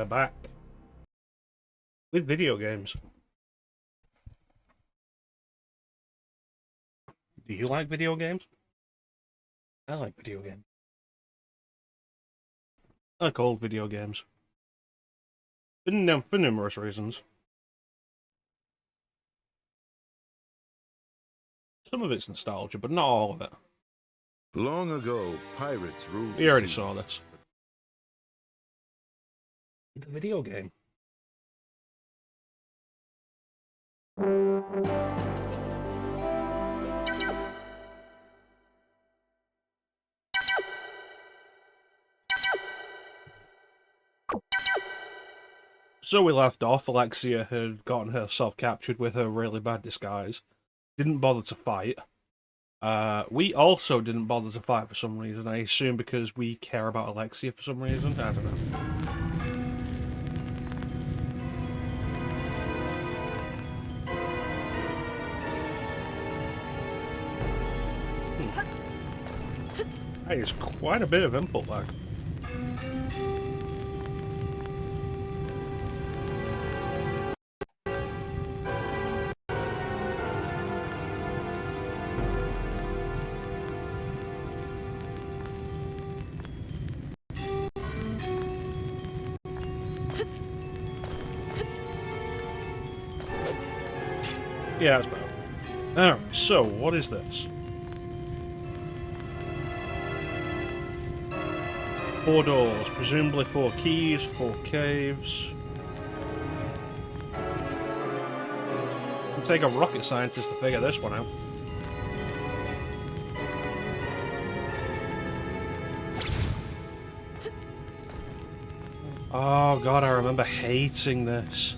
we're back with video games. Do you like video games? I like video games. I like old video games. For numerous reasons. Some of it's nostalgia, but not all of it. Long ago, pirates ruled. We already saw this. The video game. So we left off, Alexia had gotten herself captured with her really bad disguise. Didn't bother to fight. We also didn't bother to fight for some reason. I assume because we care about Alexia for some reason. I don't know. That is quite a bit of input lag. Yeah, that's better. Alright, so what is this? 4 doors, presumably 4 keys, 4 caves. It'll take a rocket scientist to figure this one out. Oh god, I remember hating this.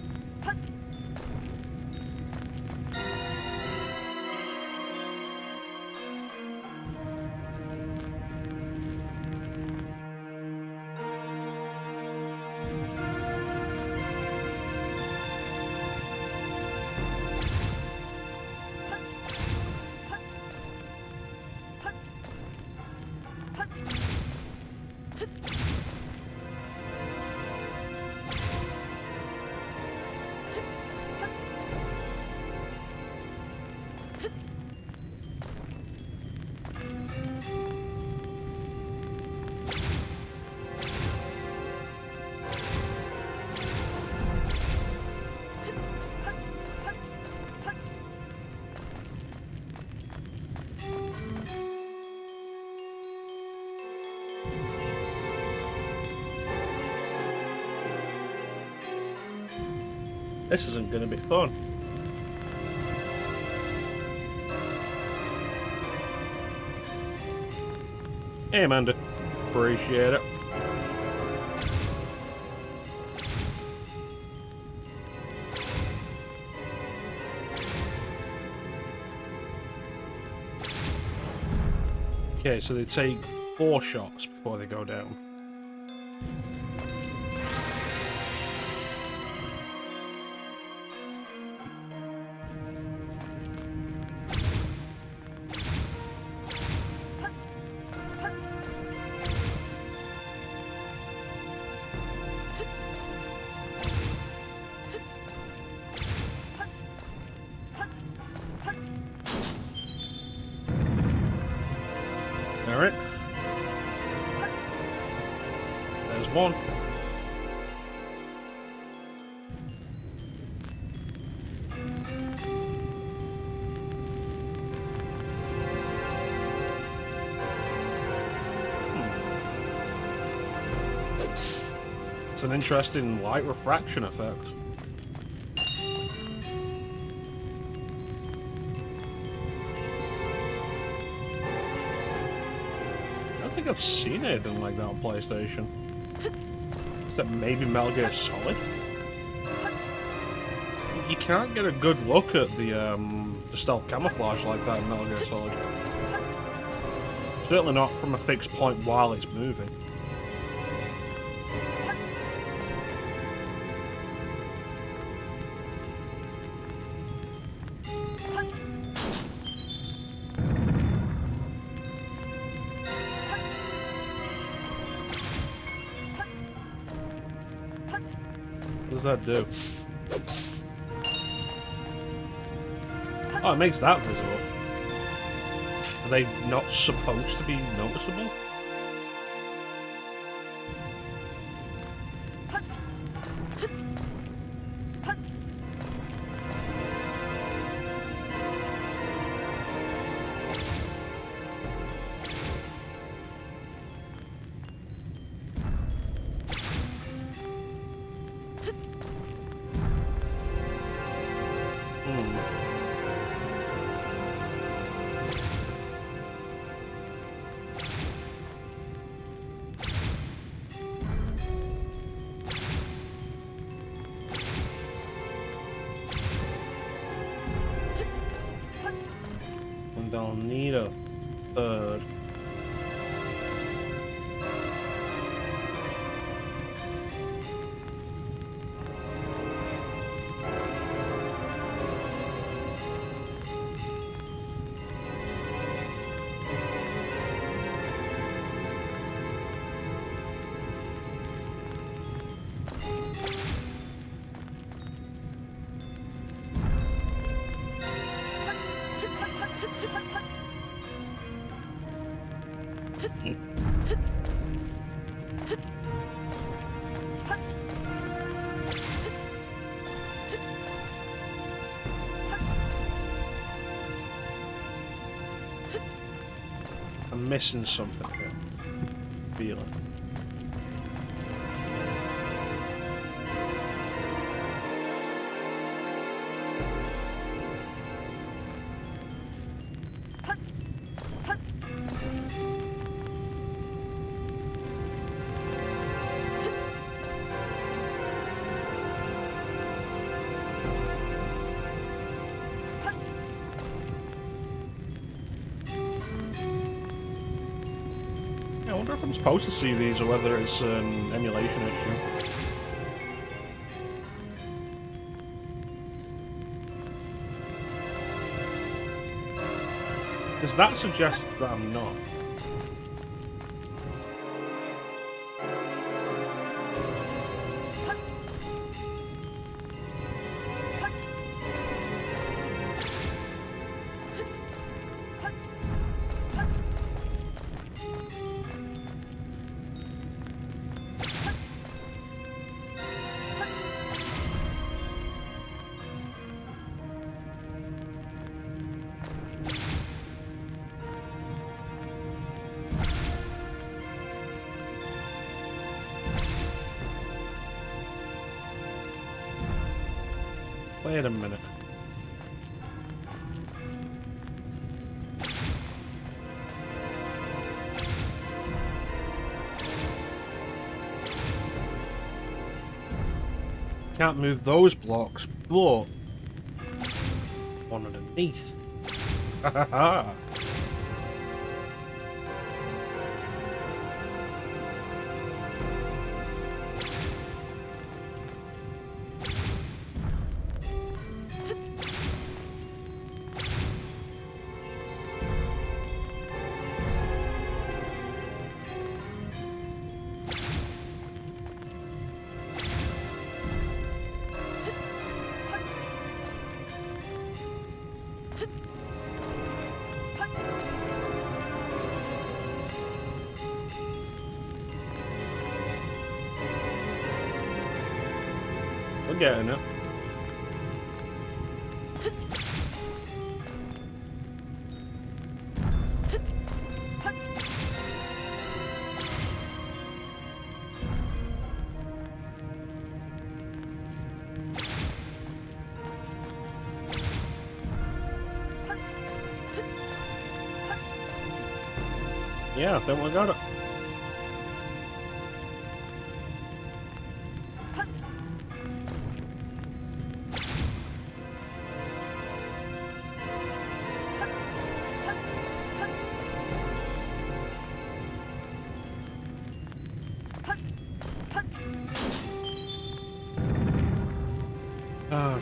This isn't going to be fun. Hey, Amanda. Appreciate it. Okay, so they take 4 shots before they go down. Alright. There's one. It's an interesting light refraction effect. I think I've seen anything like that on PlayStation. Except maybe Metal Gear Solid? You can't get a good look at the stealth camouflage like that in Metal Gear Solid. Certainly not from a fixed point while it's moving. does that do? Oh, it makes that visible. Are they not supposed to be noticeable? And I'll need a third. I'm missing something here. Feeling. I wonder if I'm supposed to see these or whether it's an emulation issue. Does that suggest that I'm not? Wait a minute. Can't move those blocks, but one underneath. Ha ha ha. We're getting it. Yeah, I think we got it.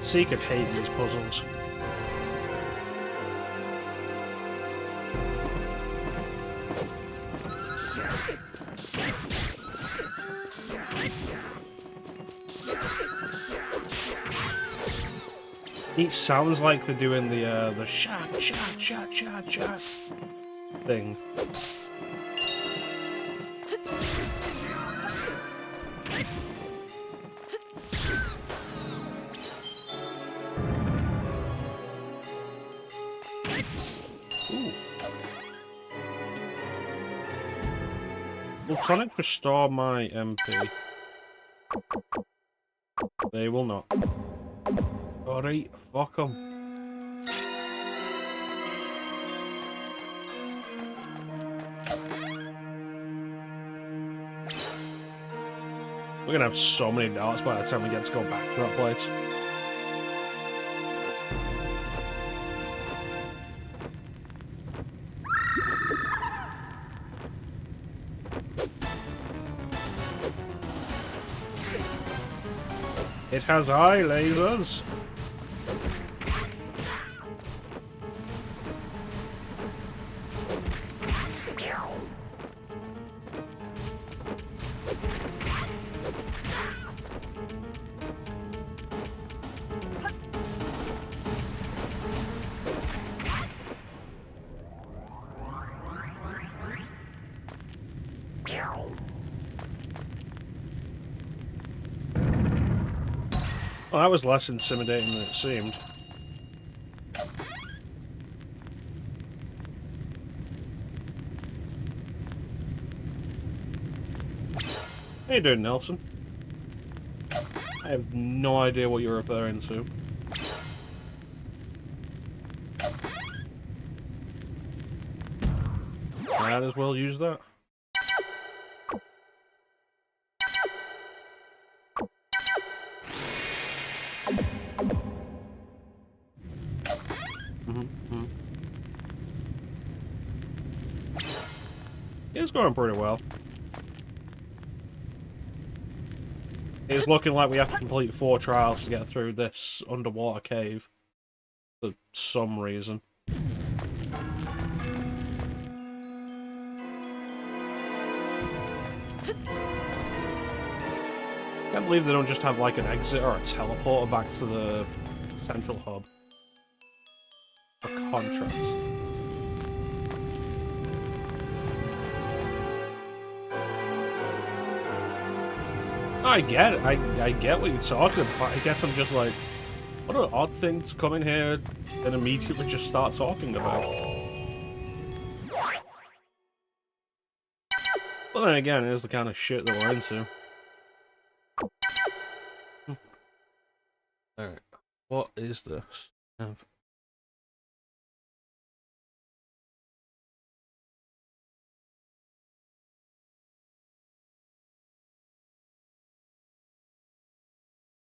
See, could hate these puzzles. It sounds like they're doing the shot thing. Ooh. Will tonic restore my MP? They will not. Alright, fuck 'em. We're gonna have so many darts by the time we get to go back to that place. It has eye lasers. Well, that was less intimidating than it seemed. How you doing, Nelson? I have no idea what you're referring to. Might as well use that. It's going pretty well. It's looking like we have to complete 4 trials to get through this underwater cave. For some reason. Can't believe they don't just have like an exit or a teleporter back to the central hub. For contrast. I get it. I get what you're talking about. I guess I'm just like, what an odd thing to come in here and immediately just start talking about. But then again, it is the kind of shit that we're into. Alright, what is this?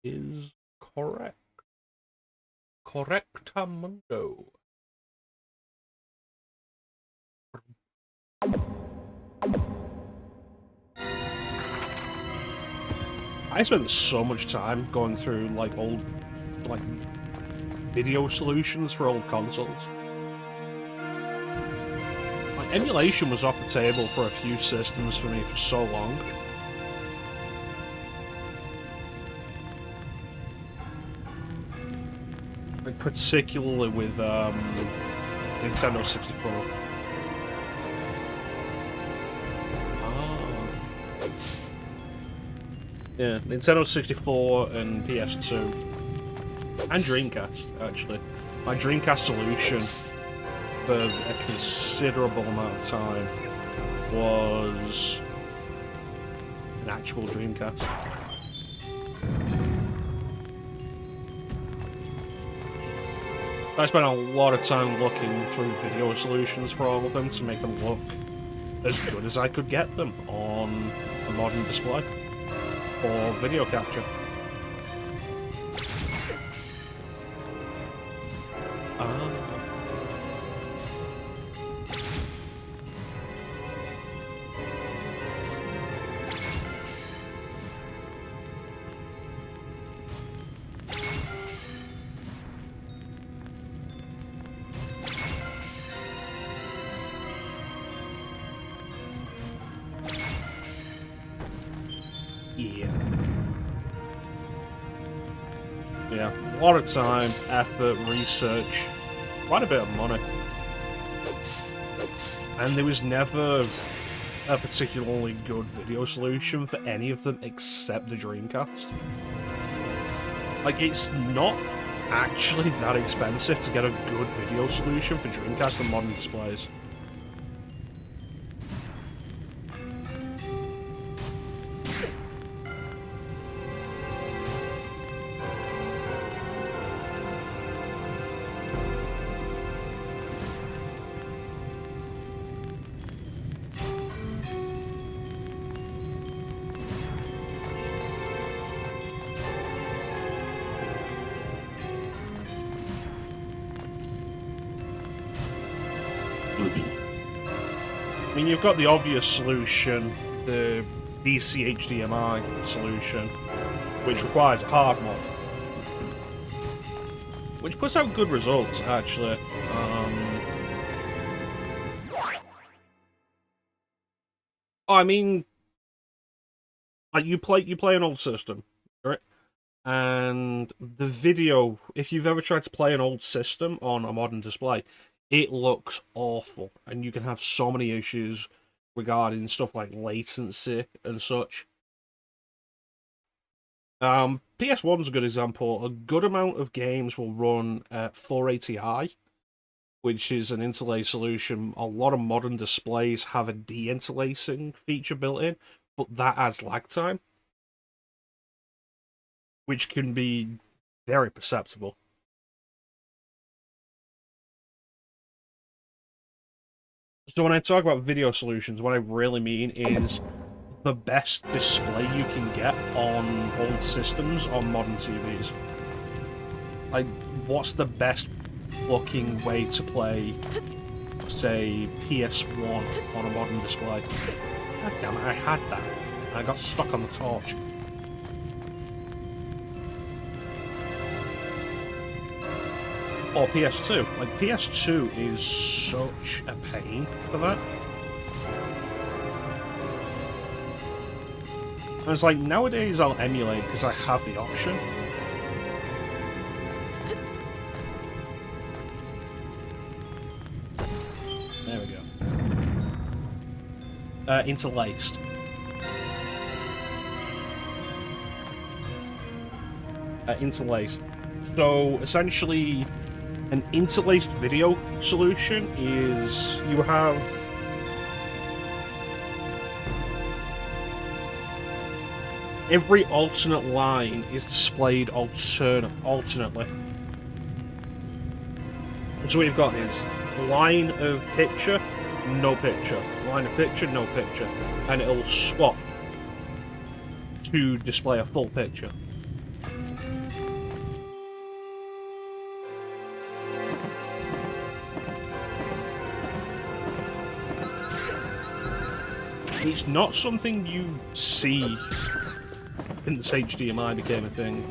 Is correct. Correctamundo. I spent so much time going through like old like video solutions for old consoles. Like emulation was off the table for a few systems for me for so long. Like particularly with Nintendo 64. Yeah, Nintendo 64 and PS2. And Dreamcast, actually. My Dreamcast solution for a considerable amount of time was an actual Dreamcast. I spent a lot of time looking through video solutions for all of them to make them look as good as I could get them on a modern display. Or video capture. Yeah. lot of time, effort, research, quite a bit of money. And there was never a particularly good video solution for any of them except the Dreamcast. Like, it's not actually that expensive to get a good video solution for Dreamcast and modern displays. I mean, you've got the obvious solution, the DC HDMI solution, which requires a hard mod, which puts out good results, actually. I mean, like you play an old system, right? And the video, if you've ever tried to play an old system on a modern display, it looks awful, and you can have so many issues regarding stuff like latency and such. PS1's a good example. A good amount of games will run at 480i, which is an interlace solution. A lot of modern displays have a de-interlacing feature built in, but that adds lag time, which can be very perceptible. So when I talk about video solutions, what I really mean is the best display you can get on old systems on modern TVs. Like, what's the best looking way to play, say, PS1 on a modern display? God damn it, I had that. And I got stuck on the torch. Or PS2. Like, PS2 is such a pain for that. And it's like, nowadays I'll emulate because I have the option. There we go. Interlaced. Interlaced. So, essentially, an interlaced video solution is you have every alternate line is displayed alternately. So what you've got is line of picture, no picture, line of picture, no picture, and it'll swap to display a full picture. It's not something you see since HDMI became a thing,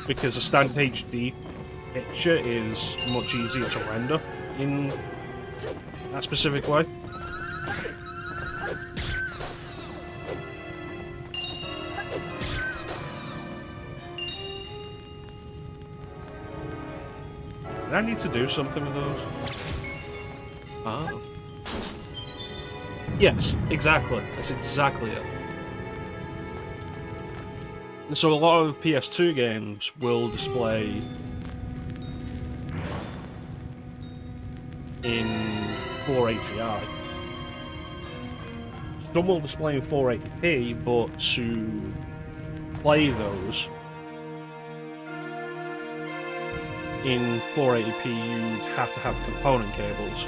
because a standard HD picture is much easier to render in that specific way. Did I need to do something with those? Ah. Yes, exactly. That's exactly it. And so a lot of PS2 games will display in 480i. Some will display in 480p, but to play those in 480p, you'd have to have component cables.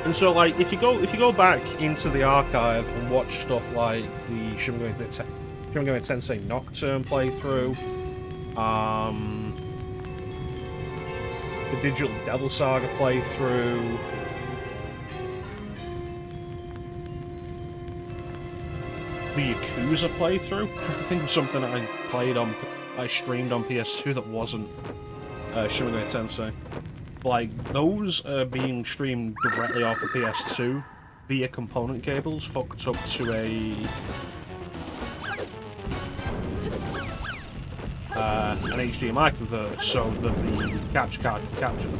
And so, like, if you go back into the archive and watch stuff like the Shin Megami Tensei Nocturne playthrough, the Digital Devil Saga playthrough, the Yakuza playthrough. I'm trying to think of something that I streamed on PS2 that wasn't Shin Megami Tensei. Like, those are being streamed directly off the PS2 via component cables hooked up to an HDMI converter so that the capture card can capture them.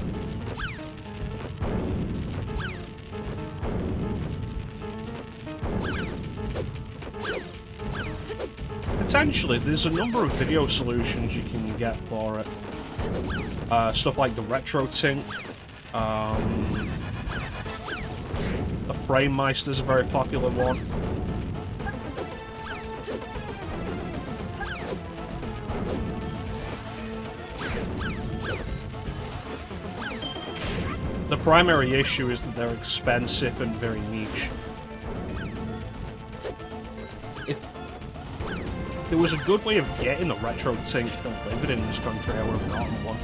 Potentially, there's a number of video solutions you can get for it. Stuff like the Retro Tink, the Frame Meister's a very popular one. The primary issue is that they're expensive and very niche. If there was a good way of getting a Retro Tink delivered in this country, I would have gotten one.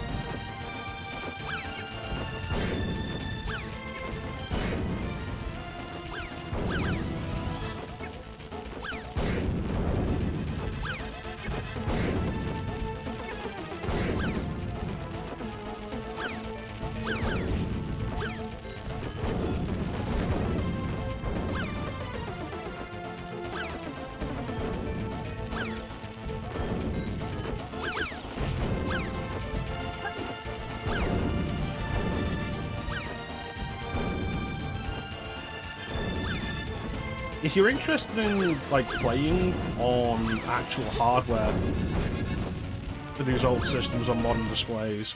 If you're interested in, like, playing on actual hardware for these old systems on modern displays,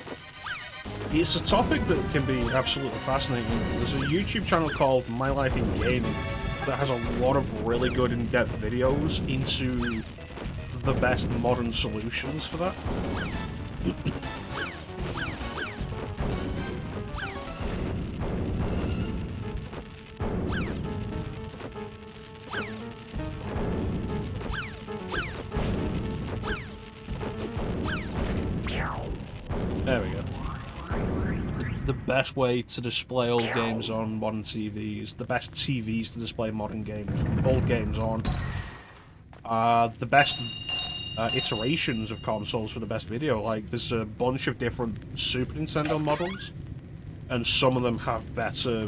it's a topic that can be absolutely fascinating. There's a YouTube channel called My Life in Gaming that has a lot of really good in-depth videos into the best modern solutions for that. There we go. The best way to display old games on modern TVs, the best TVs to display modern games, old games on, the best iterations of consoles for the best video. Like, there's a bunch of different Super Nintendo models, and some of them have better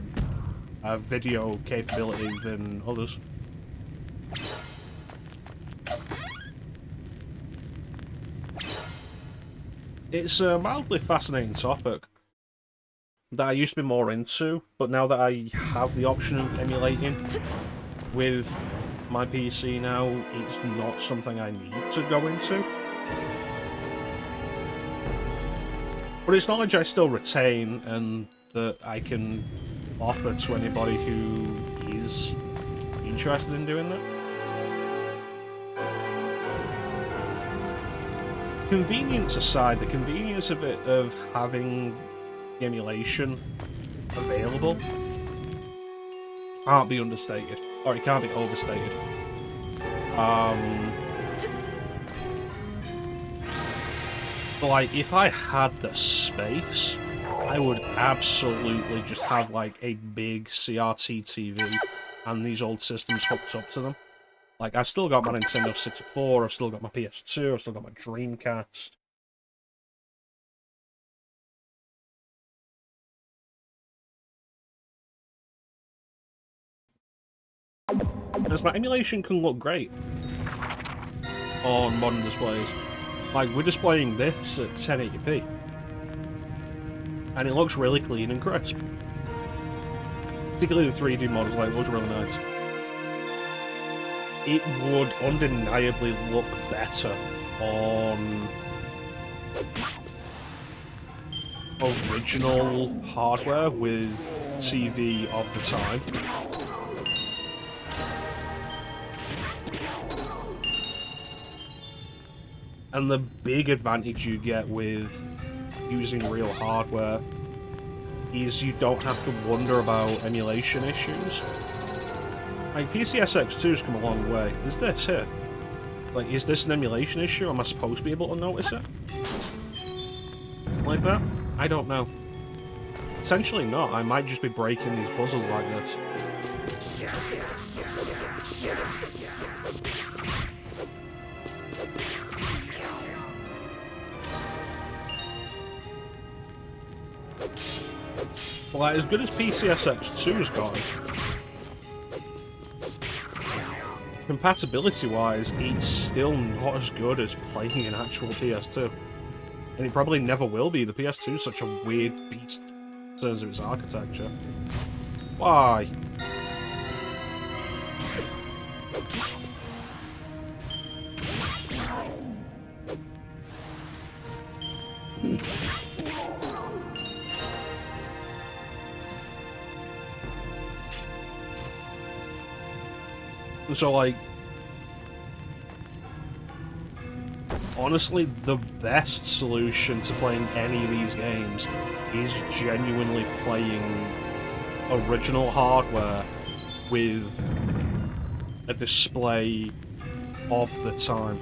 video capability than others. It's a mildly fascinating topic that I used to be more into, but now that I have the option of emulating with my PC now, it's not something I need to go into. But it's knowledge I still retain and that I can offer to anybody who is interested in doing that. Convenience aside, the convenience of it, of having the emulation available, can't be understated, or it can't be overstated. But like, if I had the space, I would absolutely just have like a big CRT TV and these old systems hooked up to them. Like, I've still got my Nintendo 64, I've still got my PS2, I've still got my Dreamcast. Because that emulation can look great on modern displays. Like, we're displaying this at 1080p. And it looks really clean and crisp. Particularly the 3D models, like, it looks really nice. It would undeniably look better on original hardware with TV of the time. And the big advantage you get with using real hardware is you don't have to wonder about emulation issues. Like, PCSX2's come a long way. Is this here? Like, is this an emulation issue? Am I supposed to be able to notice it? Like that? I don't know. Potentially not. I might just be breaking these puzzles like this. Well, like, as good as PCSX2's gone, compatibility-wise, it's still not as good as playing an actual PS2. And it probably never will be. The PS2 is such a weird beast in terms of its architecture. Why? So, like, honestly, the best solution to playing any of these games is genuinely playing original hardware with a display of the time.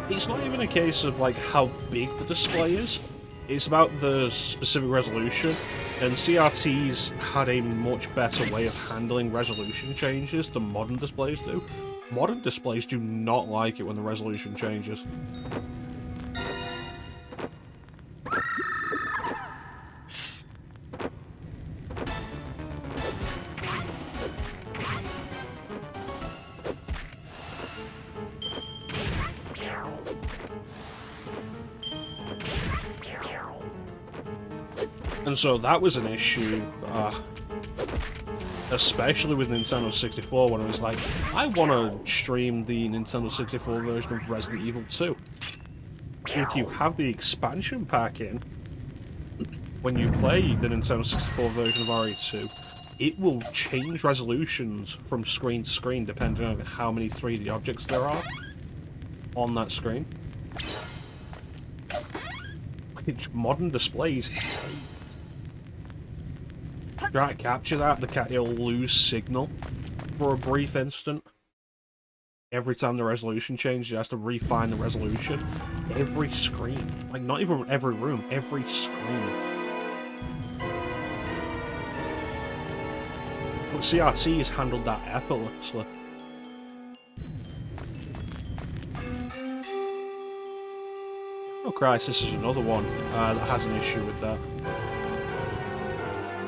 It's not even a case of like how big the display is, it's about the specific resolution, and CRTs had a much better way of handling resolution changes than modern displays do. Modern displays do not like it when the resolution changes. And so that was an issue, especially with Nintendo 64, when it was like, I want to stream the Nintendo 64 version of Resident Evil 2. If you have the expansion pack in, when you play the Nintendo 64 version of RE2, it will change resolutions from screen to screen depending on how many 3D objects there are on that screen. Which modern displays hate. Try to capture that, it'll lose signal for a brief instant. Every time the resolution changes, it has to refine the resolution. Every screen. Like, not even every room, every screen. But CRT has handled that effortlessly. Oh, Crisis is another one that has an issue with that.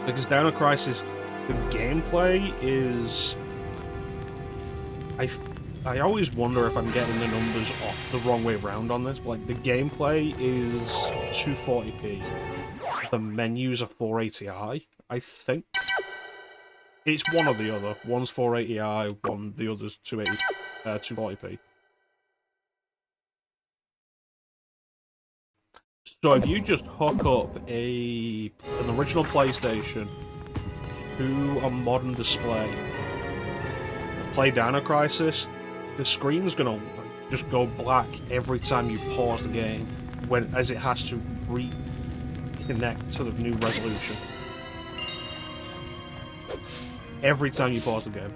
Because Dino Crisis, the gameplay is... I always wonder if I'm getting the numbers the wrong way around on this, but like, the gameplay is 240p. The menus are 480i, I think. It's one or the other. One's 480i, the other's 240p. So if you just hook up an original PlayStation to a modern display, play Dino Crisis, the screen's gonna just go black every time you pause the game, as it has to reconnect to the new resolution. Every time you pause the game.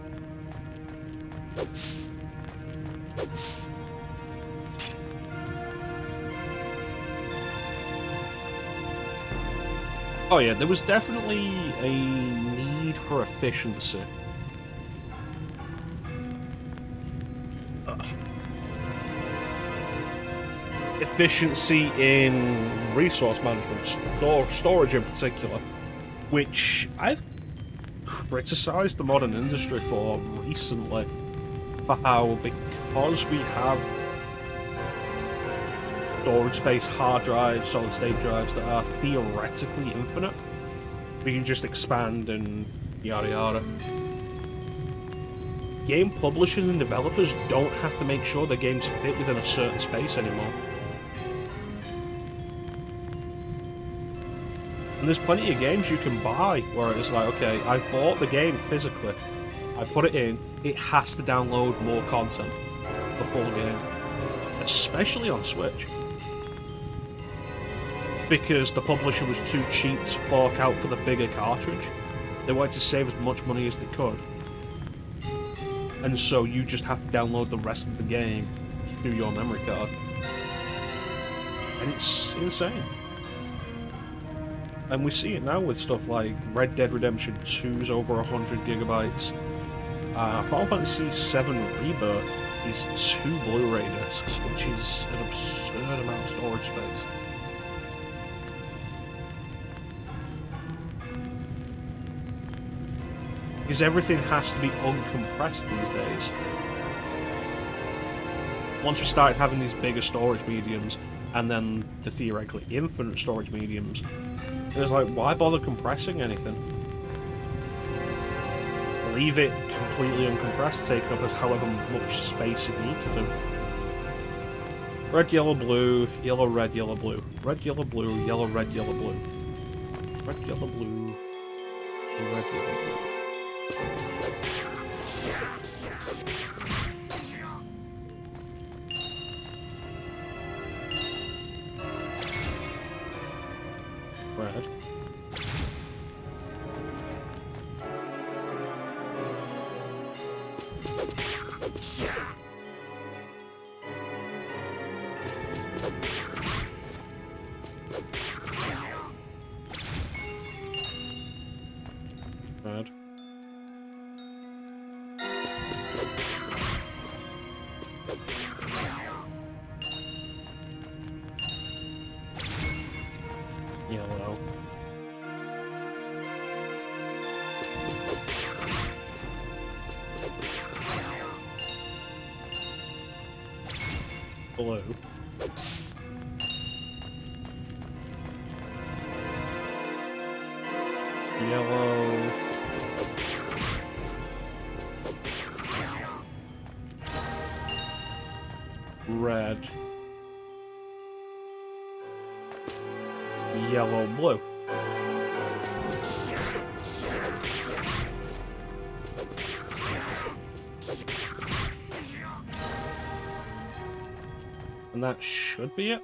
Oh yeah, there was definitely a need for efficiency. Efficiency in resource management, storage in particular, which I've criticised the modern industry for recently, for how, because we have storage space, hard drives, solid state drives that are theoretically infinite, we can just expand and yada yada. Game publishers and developers don't have to make sure their games fit within a certain space anymore. And there's plenty of games you can buy where it's like, okay, I bought the game physically, I put it in, it has to download more content, the full game, especially on Switch, because the publisher was too cheap to fork out for the bigger cartridge. They wanted to save as much money as they could, and so you just have to download the rest of the game to your memory card, and it's insane. And we see it now with stuff like Red Dead Redemption 2's over 100 gigabytes. Final Fantasy VII Rebirth is 2 Blu-ray discs, which is an absurd amount of storage space. Because everything has to be uncompressed these days. Once we started having these bigger storage mediums, and then the theoretically infinite storage mediums, it was like, why bother compressing anything? Leave it completely uncompressed, taking up as however much space it needs to. Red, yellow, blue, yellow, red, yellow, blue. Red, yellow, blue, yellow, red, yellow, blue. Red, yellow, blue, red, yellow, blue. Red. Red. Yellow. Blue. Yellow. Red. Yellow, blue. And that should be it.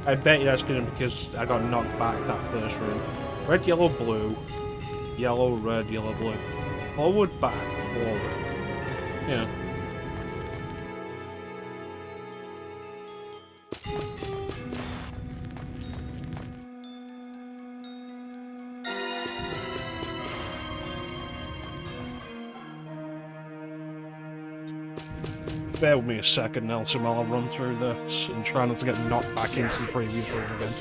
I bet you that's gonna be because I got knocked back that first room. Red, yellow, blue. Yellow, red, yellow, blue. Forward, back, forward. Yeah. Bear with me a second, Nelson, while I run through this and try not to get knocked back into the previous room again.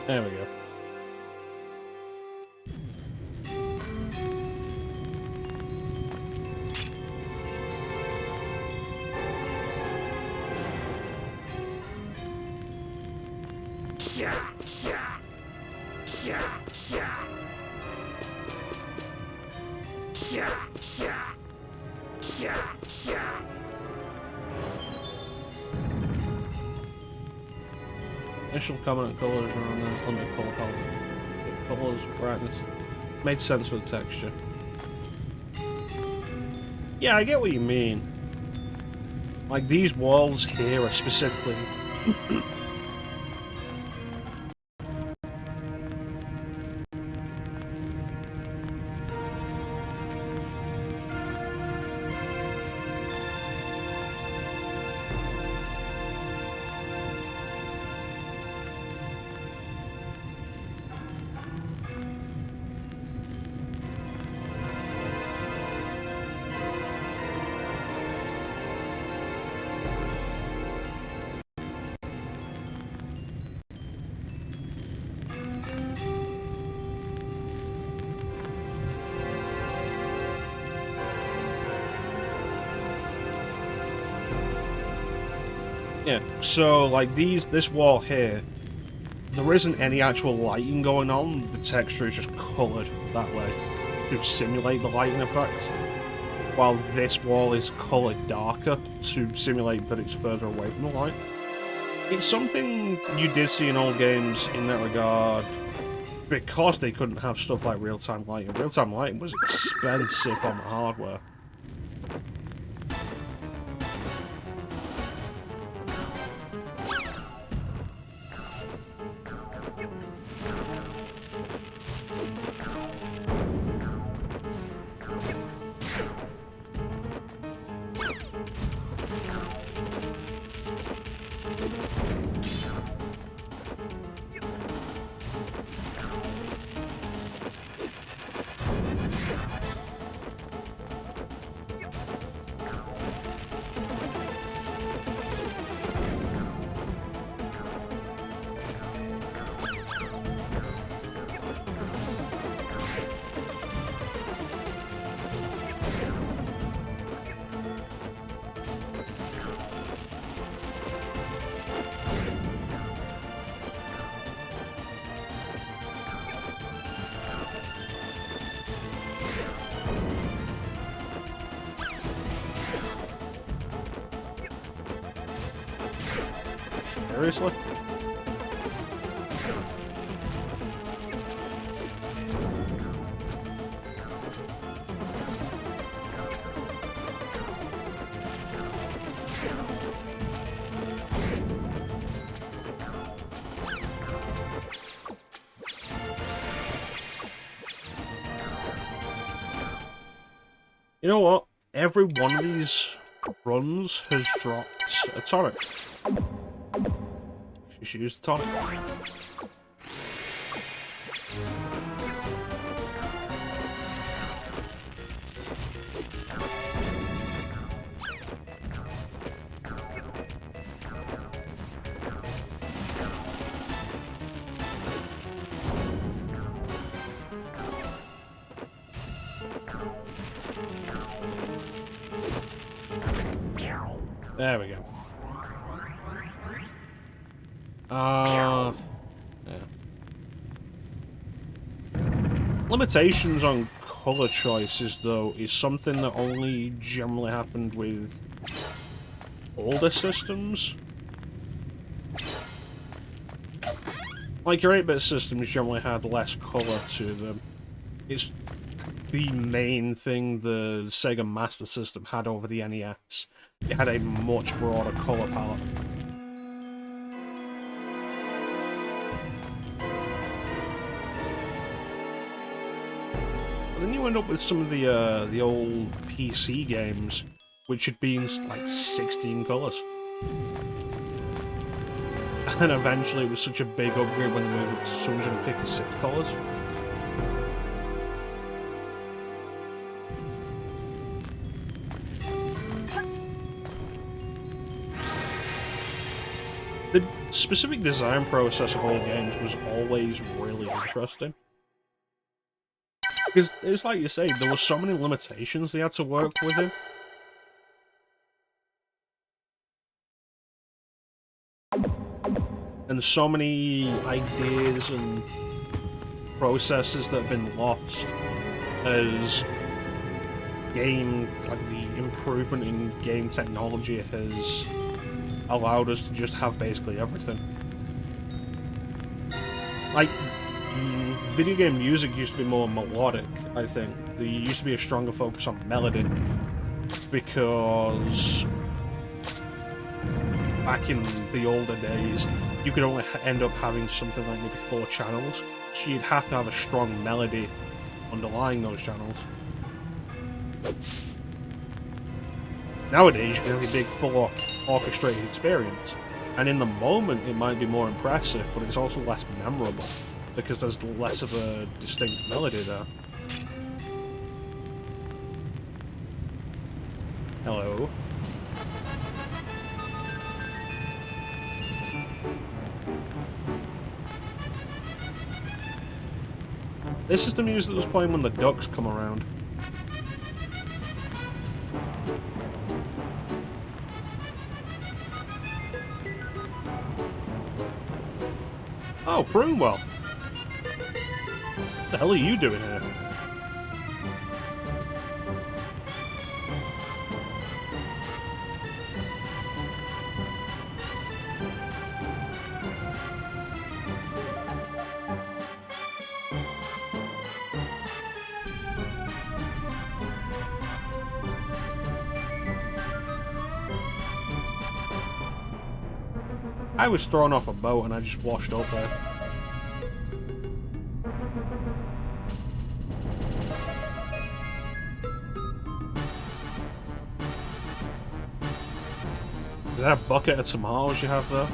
There we go. Initial comment colors are on this limited color palette. Colors, brightness. Made sense with the texture. Yeah, I get what you mean. Like, these walls here are specifically... Yeah, so like this wall here, there isn't any actual lighting going on, the texture is just coloured that way to simulate the lighting effect, while this wall is coloured darker to simulate that it's further away from the light. It's something you did see in old games in that regard, because they couldn't have stuff like real-time lighting. Real-time lighting was expensive on the hardware. Seriously? You know what? Every one of these runs has dropped a tonic. Just use the tonic. There we go. Yeah. Limitations on color choices, though, is something that only generally happened with older systems. Like, your 8-bit systems generally had less color to them. It's the main thing the Sega Master System had over the NES. It had a much broader color palette. But then you end up with some of the old PC games, which had been like 16 colors. And then eventually it was such a big upgrade when they moved to 256 colors. The specific design process of old games was always really interesting. Because it's like you say, there were so many limitations they had to work within. And so many ideas and processes that have been lost as the improvement in game technology has allowed us to just have basically everything. Like, video game music used to be more melodic, I think. There used to be a stronger focus on melody, because back in the older days, you could only end up having something like maybe 4 channels, so you'd have to have a strong melody underlying those channels. Nowadays, you can have a big, full orchestrated experience, and in the moment it might be more impressive, but it's also less memorable, because there's less of a distinct melody there. Hello. This is the music that was playing when the ducks come around. Oh, Prunewell. What the hell are you doing here? I was thrown off a boat and I just washed up there. Is that a bucket of tomatoes you have there?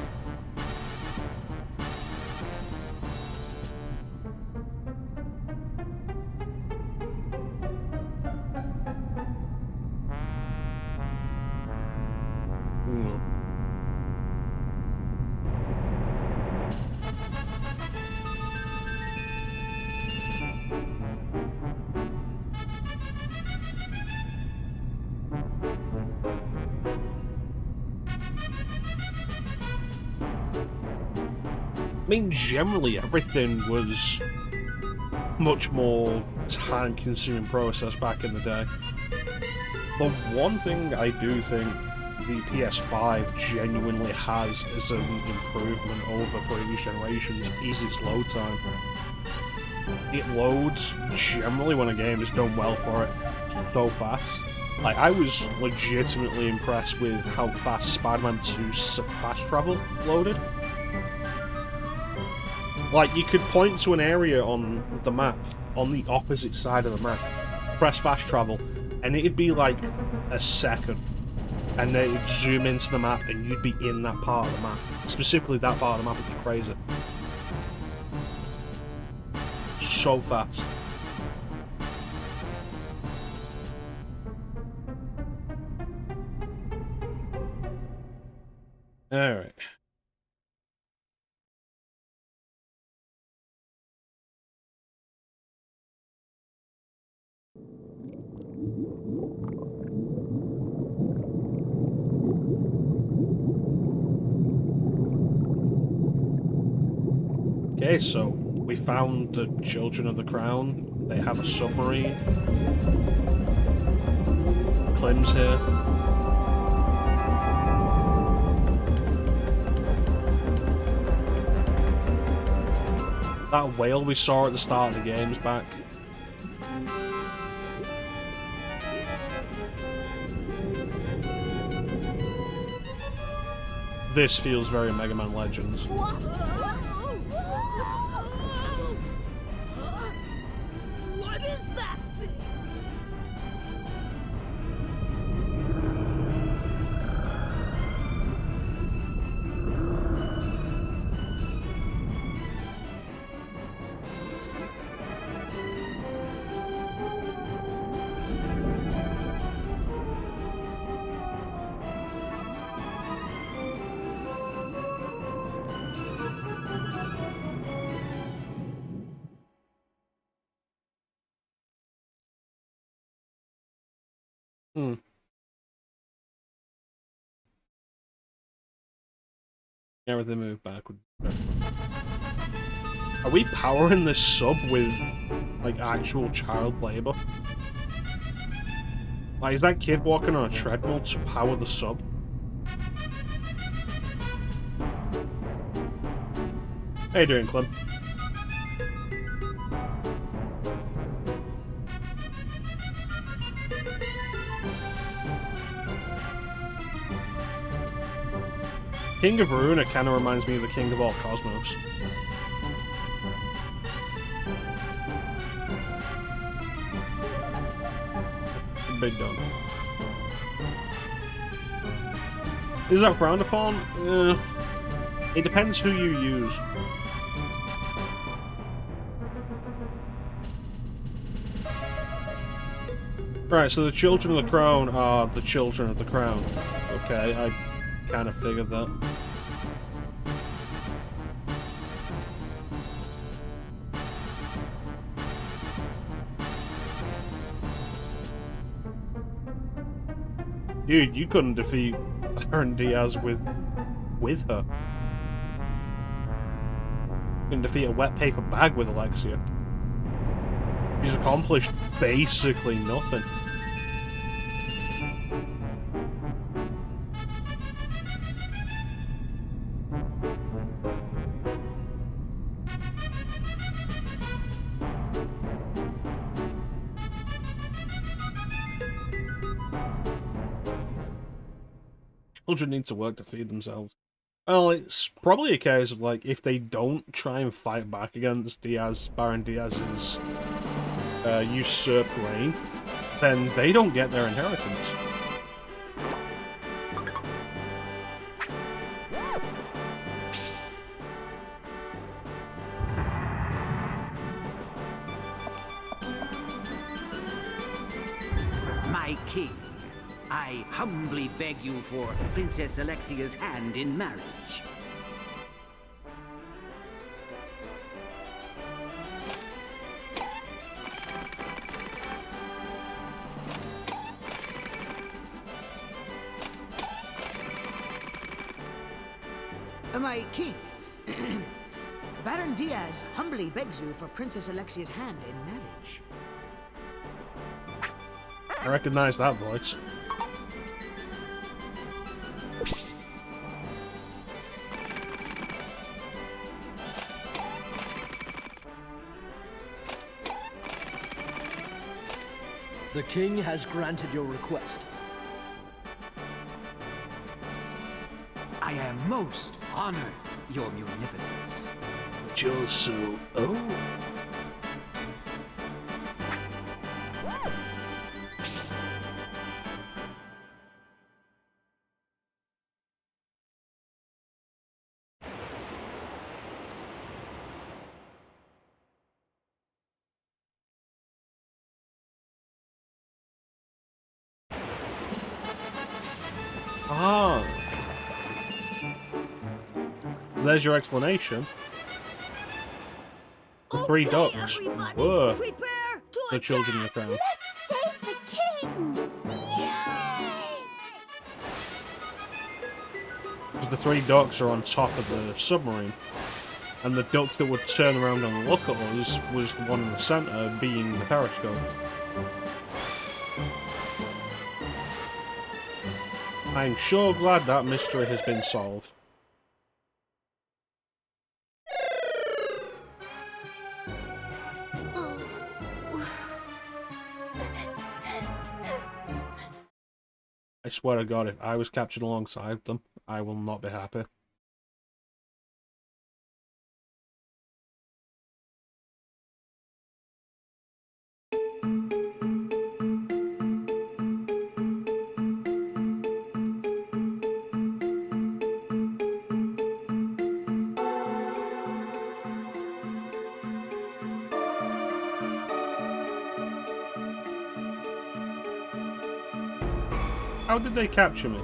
I mean, generally everything was much more time-consuming process back in the day. The one thing I do think the PS5 genuinely has as an improvement over previous generations is its load time. It loads, generally when a game is done well for it, so fast. Like, I was legitimately impressed with how fast Spider-Man 2's fast travel loaded. Like, you could point to an area on the map, on the opposite side of the map, press fast travel, and it'd be like a second. And then it'd zoom into the map and you'd be in that part of the map. Specifically that part of the map, it's crazy. So fast. Alright. Okay, so we found the Children of the Crown. They have a submarine. Clem's here. That whale we saw at the start of the game's back. This feels very Mega Man Legends. What is that thing? Everything moved backward. Are we powering this sub with, like, actual child labor? Like, is that kid walking on a treadmill to power the sub? How you doing, Clem? King of Varuna kind of reminds me of the King of all Cosmos. Big dog. Is that frowned upon? It depends who you use. Right, so the Children of the Crown are the Children of the Crown. Okay, I kind of figured that. Dude, you couldn't defeat Aaron Diaz with her. can defeat a wet paper bag with Alexia. She's accomplished basically nothing. Children need to work to feed themselves. Well, it's probably a case of, like, if they don't try and fight back against Baron Diaz's usurped reign, then they don't get their inheritance. My king, I humbly beg you for Princess Alexia's hand in marriage. My king, Baron Diaz humbly begs you for Princess Alexia's hand in marriage. I recognize that voice. The king has granted your request. I am most honored, your munificence. But you're so old. Ah. There's your explanation. The three ducks were the children of the crown. Let's save the king! Yay! Because the three ducks are on top of the submarine, and the duck that would turn around and look at us was the one in the centre, being the periscope. I'm sure glad that mystery has been solved. I swear to God, if I was captured alongside them, I will not be happy. How did they capture me?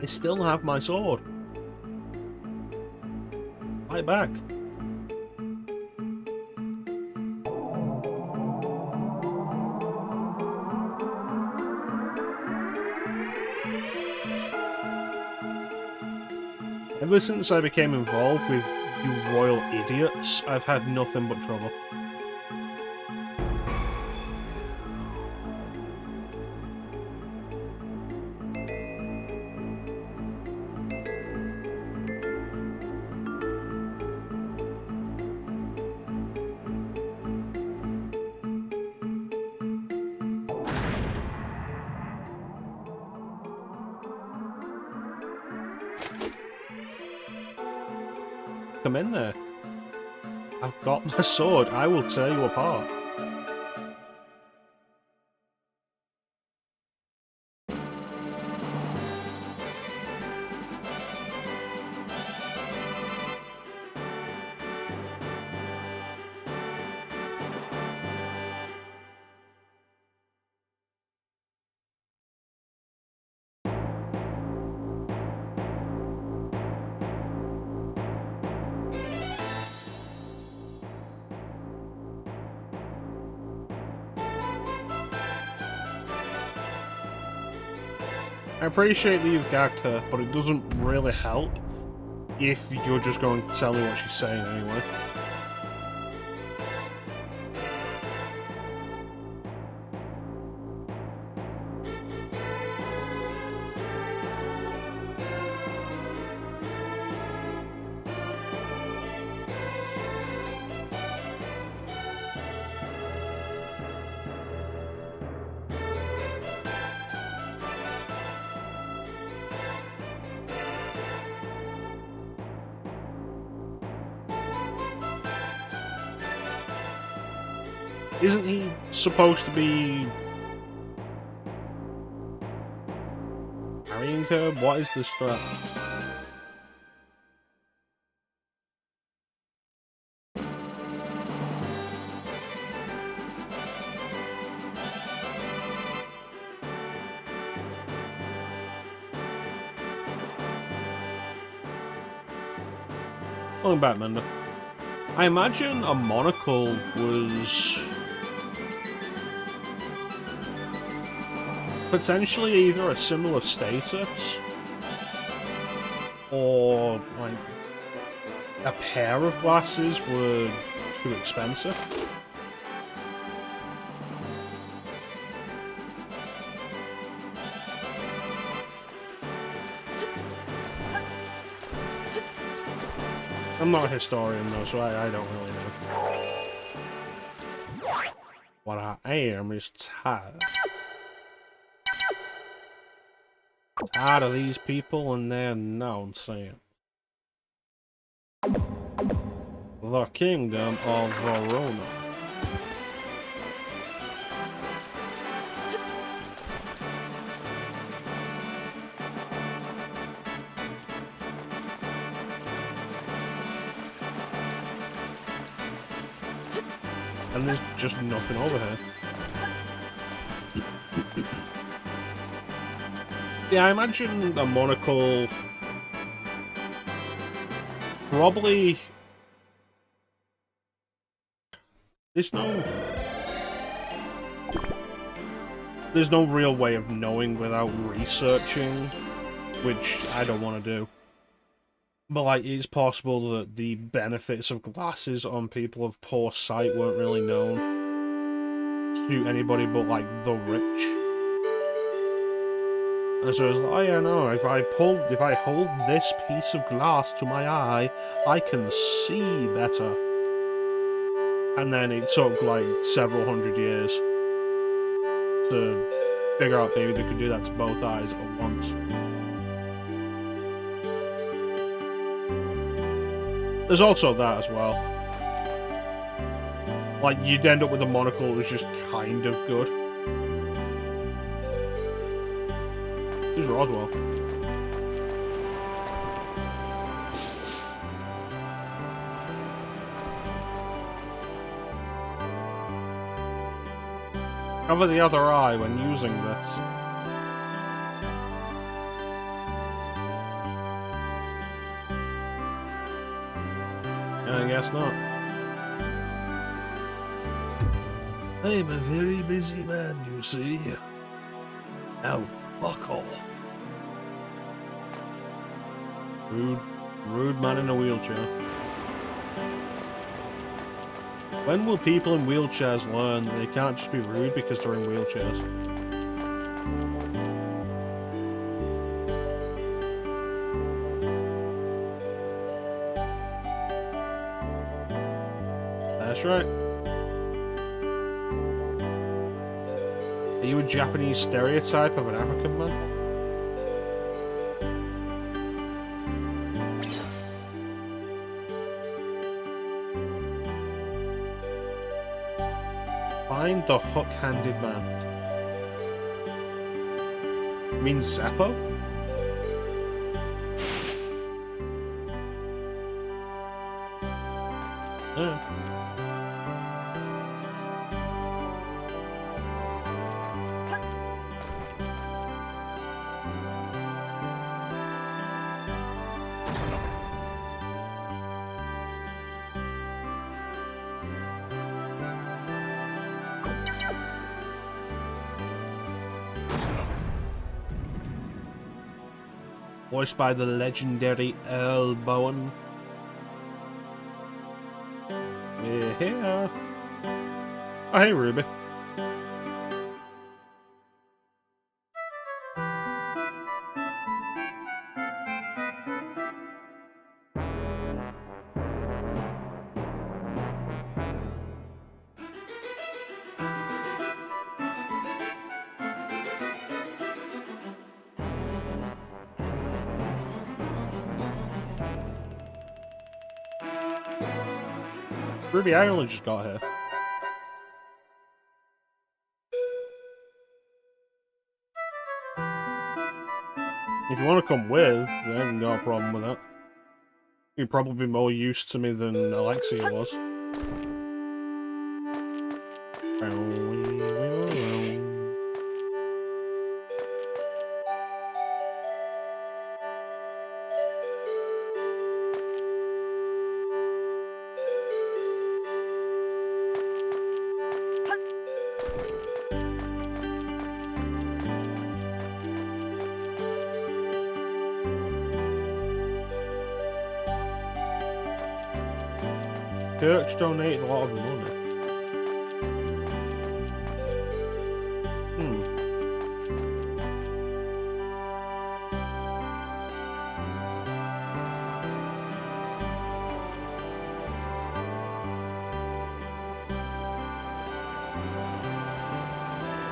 I still have my sword. Fight back. Ever since I became involved with you royal idiots, I've had nothing but trouble. Come in there. I've got my sword. I will tear you apart. I appreciate that you've gagged her, but it doesn't really help if you're just going to tell me what she's saying anyway. Isn't he supposed to be carrying her? What is this threat? Welcome back, Mender. I imagine a monocle was potentially either a similar status or like a pair of glasses were too expensive. I'm not a historian though, so I don't really know. What I am is tired. Tired of these people and their nonsense. The Kingdom of Verona. And there's just nothing over here. Yeah, I imagine a monocle probably... There's no real way of knowing without researching, which I don't want to do. But, like, it's possible that the benefits of glasses on people of poor sight weren't really known to anybody but, like, the rich. And so it's like, oh yeah, no, if I hold this piece of glass to my eye, I can see better. And then it took, like, several hundred years to figure out maybe they could do that to both eyes at once. There's also that as well. Like, you'd end up with a monocle that was just kind of good. Here's Roswell. Cover the other eye when using this. I guess not. I'm a very busy man, you see. Now, fuck off. Rude man in a wheelchair. When will people in wheelchairs learn that they can't just be rude because they're in wheelchairs? That's right. Are you a Japanese stereotype of an African man? Find the hook-handed man. You mean Zappo? Yeah. Voiced by the legendary Earl Bowen. Yeah. Oh, hey, Ruby. Ruby, I only just got here. If you want to come with, then no problem with that. You're probably more used to me than Alexia was. Church donated a lot of money.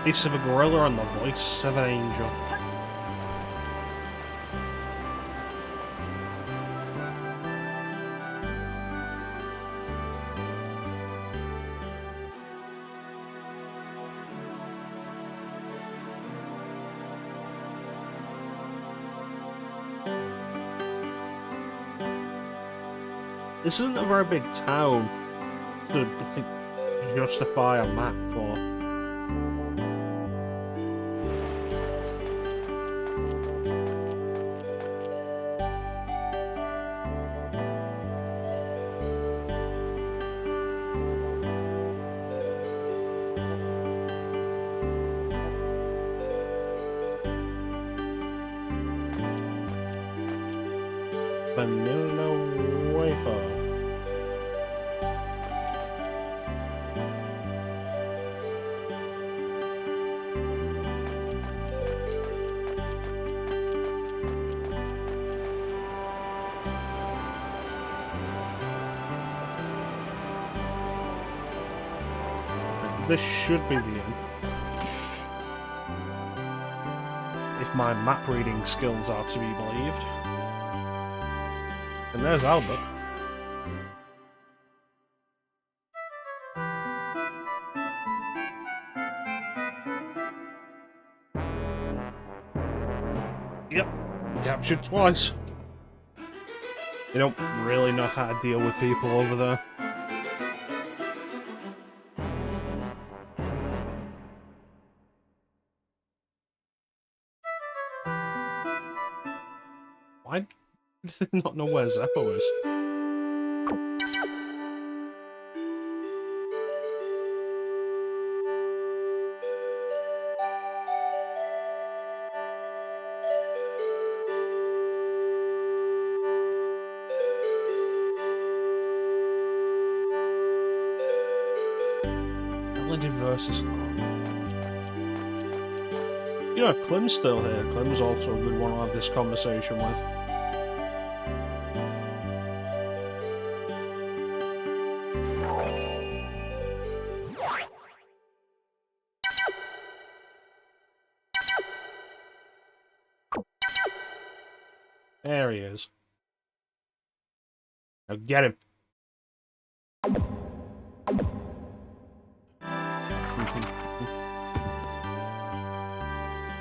Face of a gorilla and the voice of an angel. This isn't a very big town to justify a map for. Vanilla wafer. This should be the end. If my map reading skills are to be believed. And there's Albert. Yep, captured twice. They don't really know how to deal with people over there. Why do they not know where Zeppo is? Paladin versus... You know, if Clem's still here, Clem's also a good one to have this conversation with. There he is. Now get him.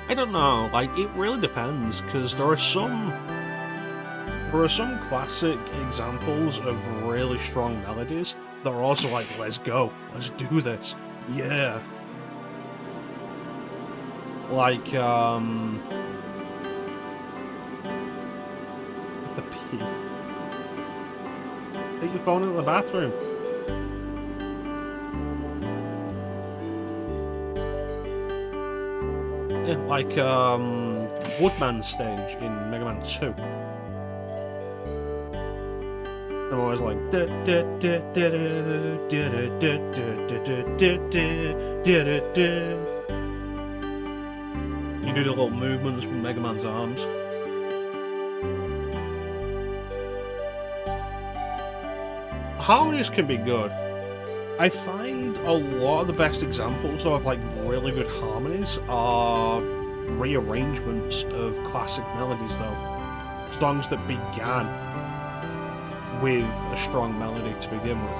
I don't know, like, it really depends, because there are some classic examples of really strong melodies that are also like, let's go, let's do this, yeah. Like, I have to pee. Take your phone into the bathroom. Yeah, like, Woodman stage in Mega Man 2. I'm always like you do the little movements with Mega Man's arms. Harmonies can be good. I find a lot of the best examples though of like really good harmonies are rearrangements of classic melodies though. Songs that began with a strong melody to begin with.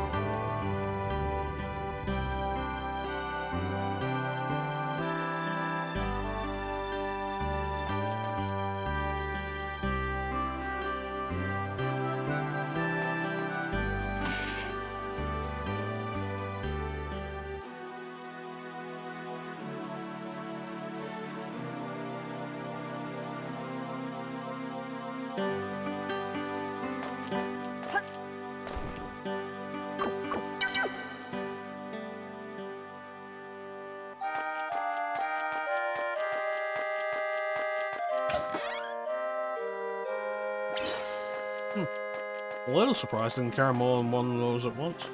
A little surprised I didn't carry more than one of those at once.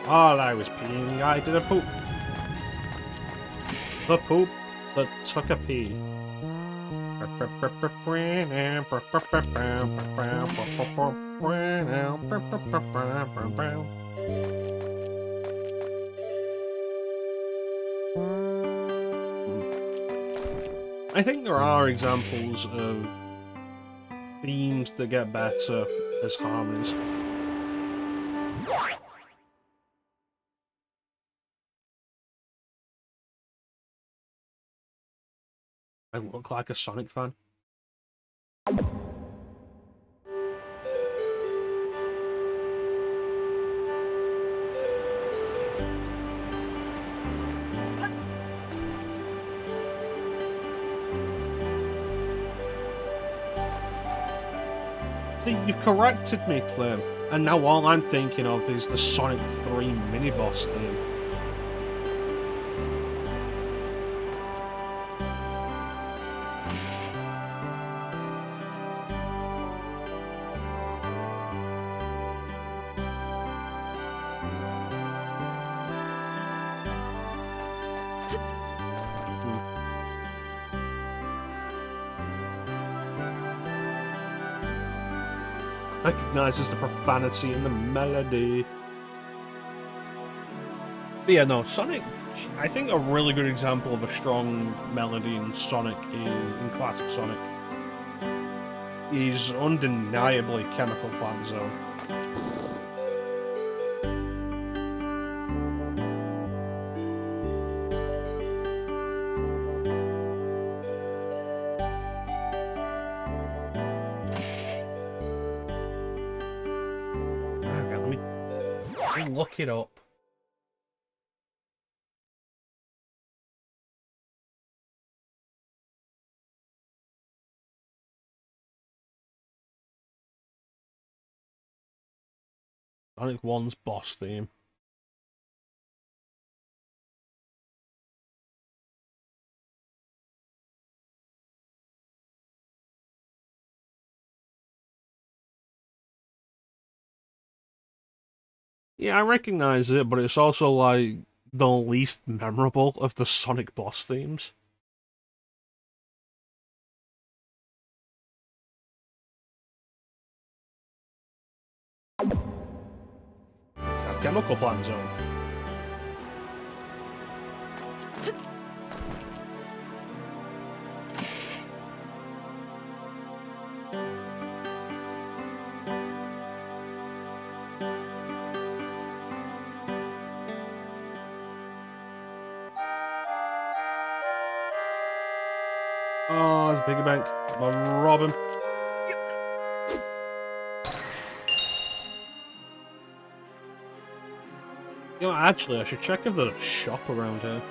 While I was peeing, I did a poop. The poop that took a pee. I think there are examples of themes that get better as harmonies. I look like a Sonic fan. See, you've corrected me, Clem, and now all I'm thinking of is the Sonic 3 mini-boss theme. Recognizes the profanity in the melody. But yeah, no, Sonic, I think a really good example of a strong melody in Sonic, in classic Sonic, is undeniably Chemical Plant Zone. Look it up. Sonic 1's boss theme. Yeah, I recognize it, but it's also like the least memorable of the Sonic boss themes. Chemical Plant Zone. Oh, it's Piggy Bank. I'll rob him. You know, actually, I should check if there's a shop around here.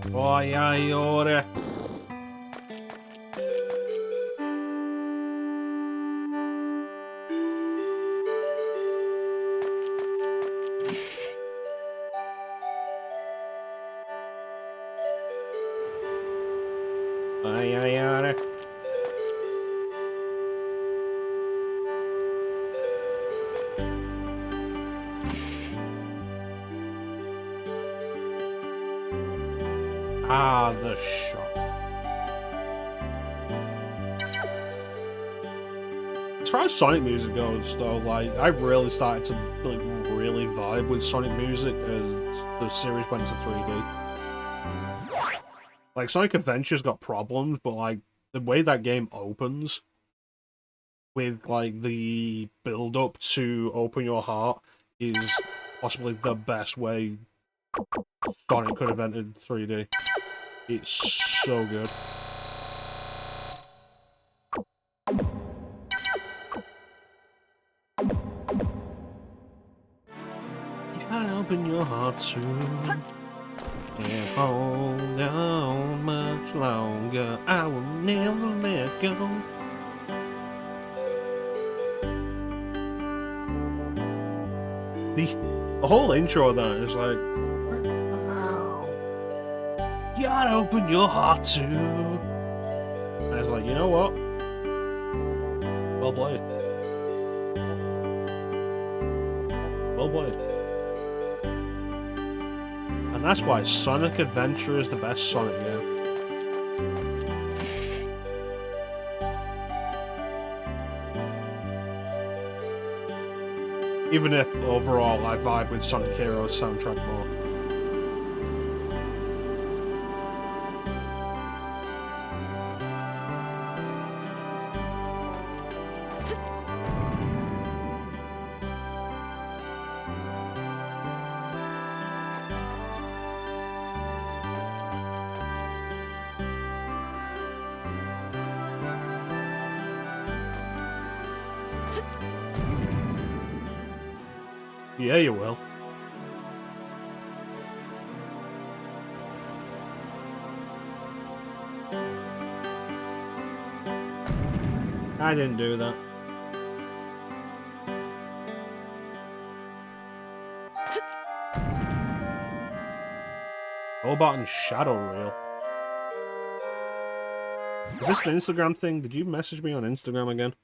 Oi, ai, ore. Ai, ai, ore. Ah, the shot. As far as Sonic music goes, though, like, I really started to like really vibe with Sonic music as the series went to 3D. Like, Sonic Adventure's got problems, but like the way that game opens with like the build up to Open Your Heart is possibly the best way Sonic could have entered 3D. It's so good. You gotta open your heart soon. Can't hold on much longer. I will never let go. The whole intro of that is like, you gotta open your heart to. And it's like, you know what? Well played. Well played. And that's why Sonic Adventure is the best Sonic game. Even if overall I vibe with Sonic Heroes soundtrack more. Yeah, you will. I didn't do that. Robot and Shadow Reel. Is this an Instagram thing? Did you message me on Instagram again?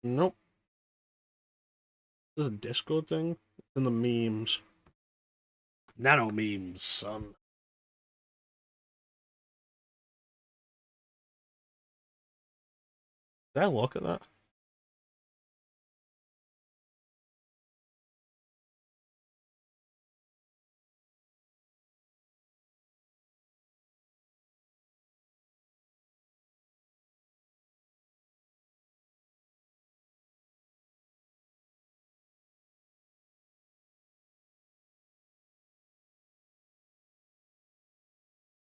Nope. This is a Discord thing? It's in the memes. Nano memes, son. Did I look at that?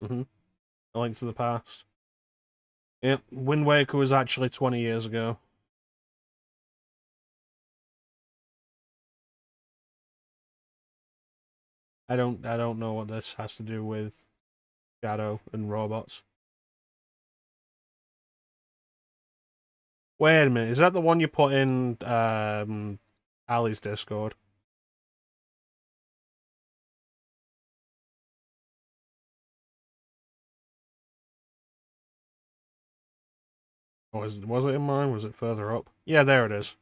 Mm-hmm. A Link to the Past. Yep, Wind Waker was actually 20 years ago. I don't know what this has to do with Shadow and robots. Wait a minute, is that the one you put in Ali's Discord? Or was it in mine? Was it further up? Yeah, there it is.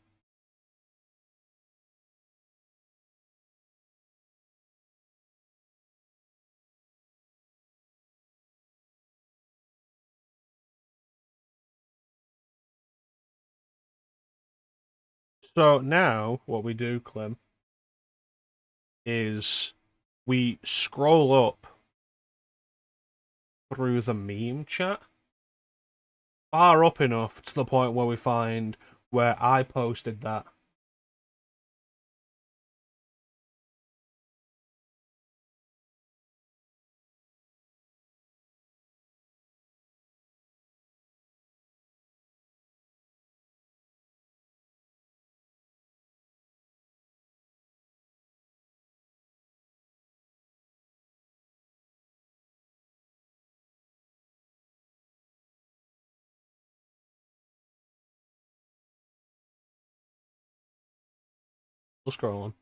So now, what we do, Clem, is we scroll up through the meme chat, far up enough to the point where we find where I posted that. Still scrolling.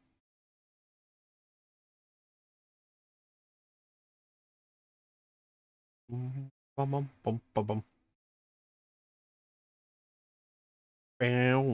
Bum, bum, bum, bum, bum. Bueno.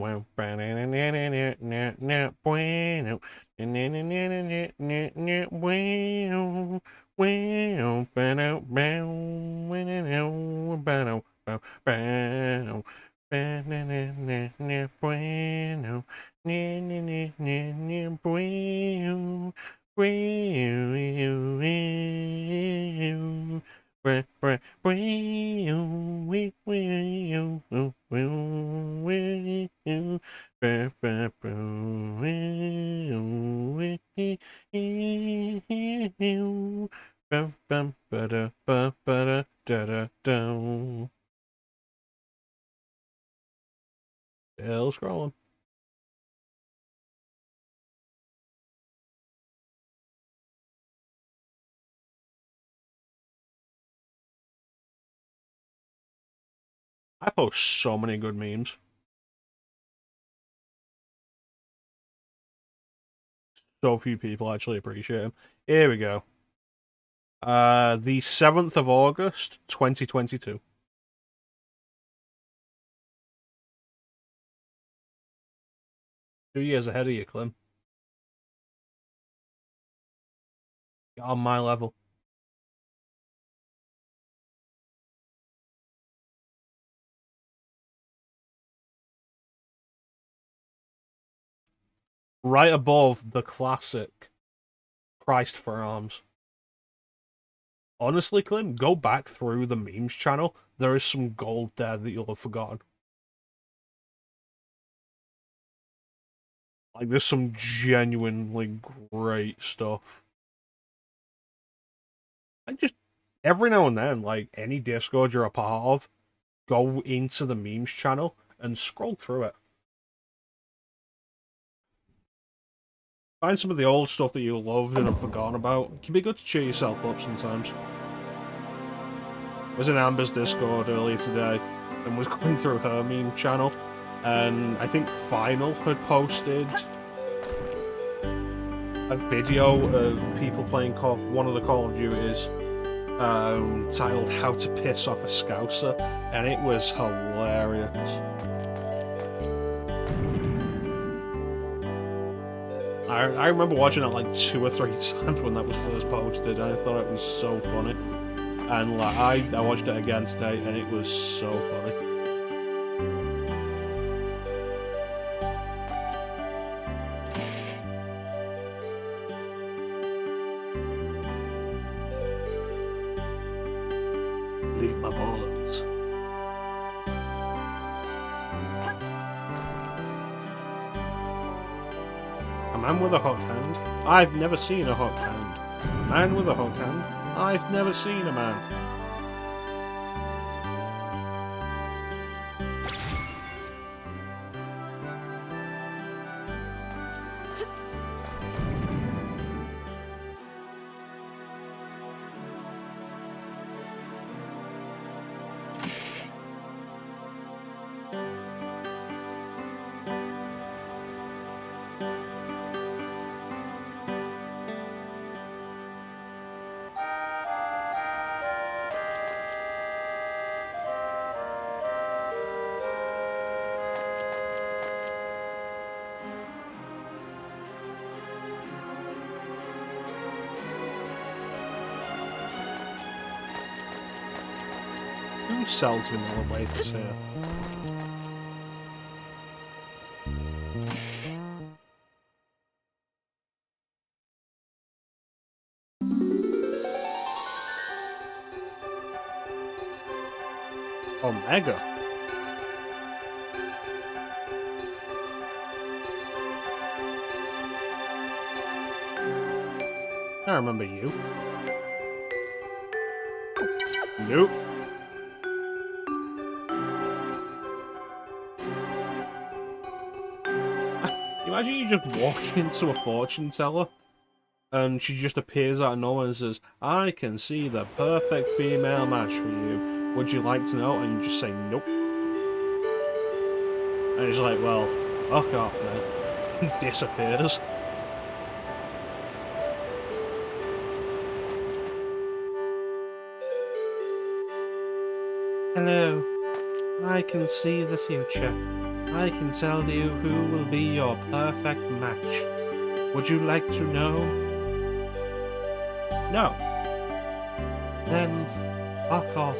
Still scrolling. I post so many good memes. So few people actually appreciate them. Here we go. The 7th of August, 2022. 2 years ahead of you, Clem. Get on my level. Right above the classic Christ for Arms. Honestly, Clem, go back through the memes channel. There is some gold there that you'll have forgotten. Like, there's some genuinely great stuff. Like, just every now and then, like, any Discord you're a part of, go into the memes channel and scroll through it. Find some of the old stuff that you loved and have forgotten about. It can be good to cheer yourself up sometimes. I was in Amber's Discord earlier today and was going through her meme channel, and I think Final had posted a video of people playing one of the Call of Duties titled How to Piss Off a Scouser, and it was hilarious. I remember watching it like 2 or 3 times when that was first posted, and I thought it was so funny. And like I watched it again today, and it was so funny. Leave my balls. A man with a hook hand? I've never seen a hook hand. A man with a hook hand? I've never seen a man. Who sells vanilla wafers here? Omega. I remember you. Nope. Imagine you just walk into a fortune teller and she just appears out of nowhere and says, I can see the perfect female match for you. Would you like to know? And you just say nope. And it's like, well, fuck off, man. Disappears. Hello. I can see the future. I can tell you who will be your perfect match. Would you like to know? No. Then fuck off.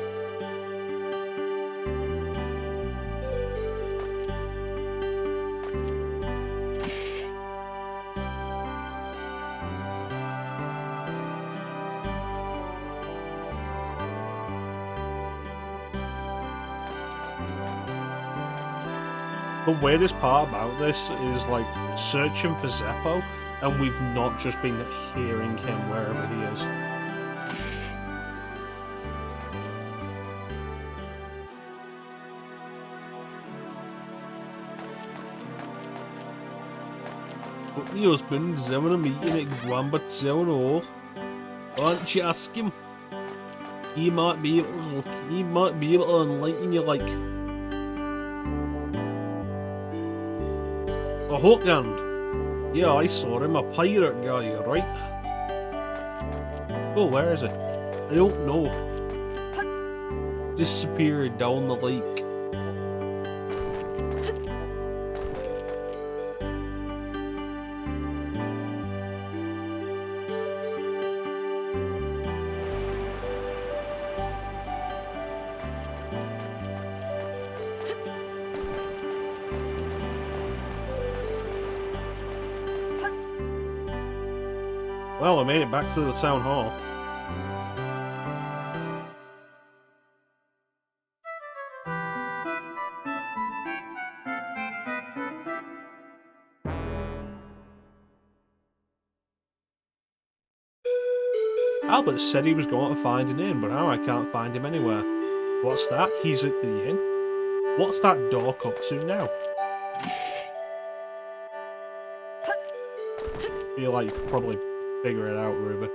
The weirdest part about this is, like, searching for Zeppo, and we've not just been hearing him wherever he is. But my husband is having a meeting at Grandpa Town Hall. Why don't you ask him? He might be able to enlighten you, like... A hook hand? Yeah, I saw him, a pirate guy, right? Oh, where is it? I don't know. Disappeared down the lake. Well, I made it back to the town hall. Albert said he was going to find an inn, but now I can't find him anywhere. What's that? He's at the inn? What's that dork up to now? Feel like you could probably figure it out, Ruby.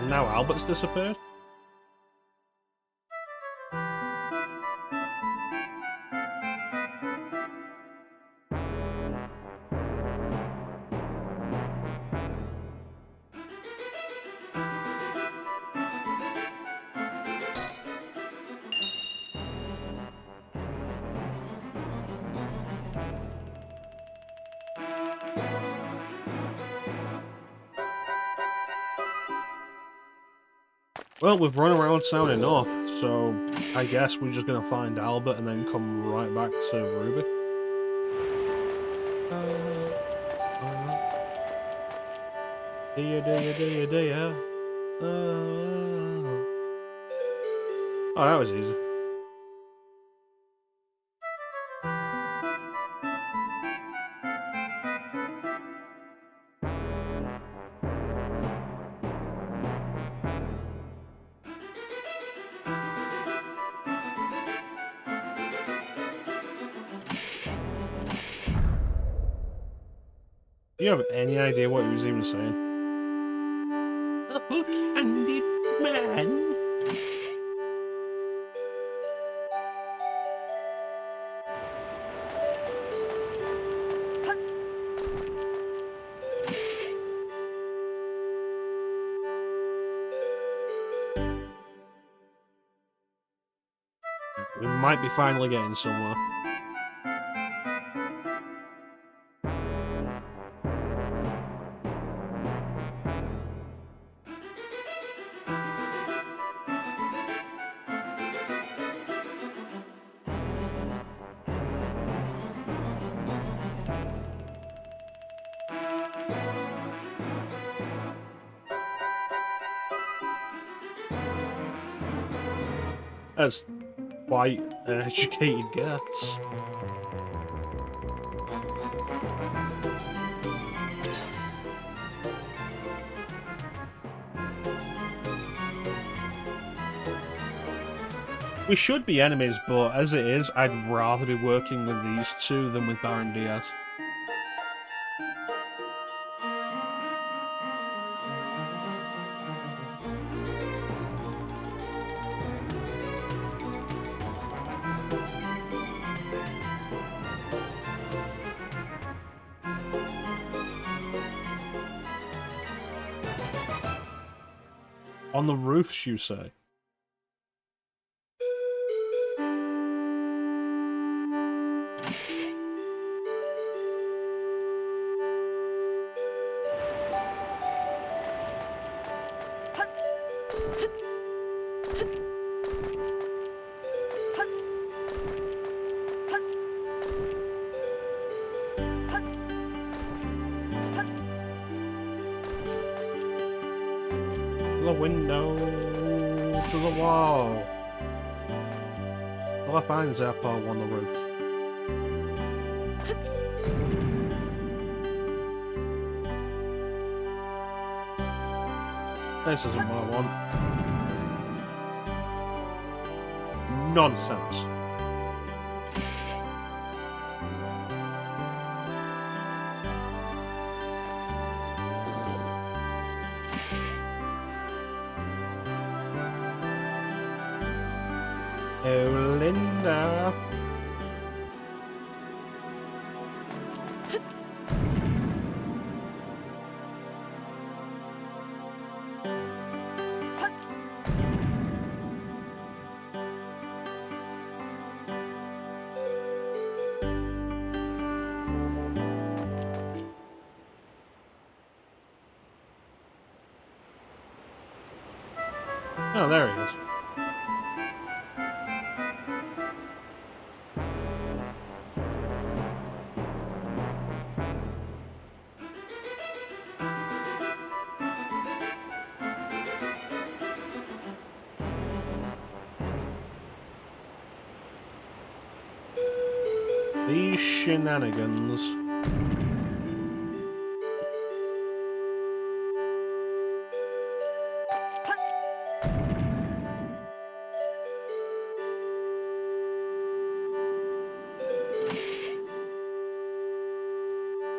And now Albert's disappeared? Well, we've run around town enough, so I guess we're just gonna find Albert and then come right back to Ruby. Oh, that was easy. Do you have any idea what he was even saying? A hook-handed man? We might be finally getting somewhere. That's quite an educated guess. We should be enemies, but as it is, I'd rather be working with these two than with Baron Diaz. On the roofs, you say? The window to the wall. Well, I find Zappo on the roof. This isn't what I want. Nonsense. Oh, Linda. Oh, there he is. These shenanigans.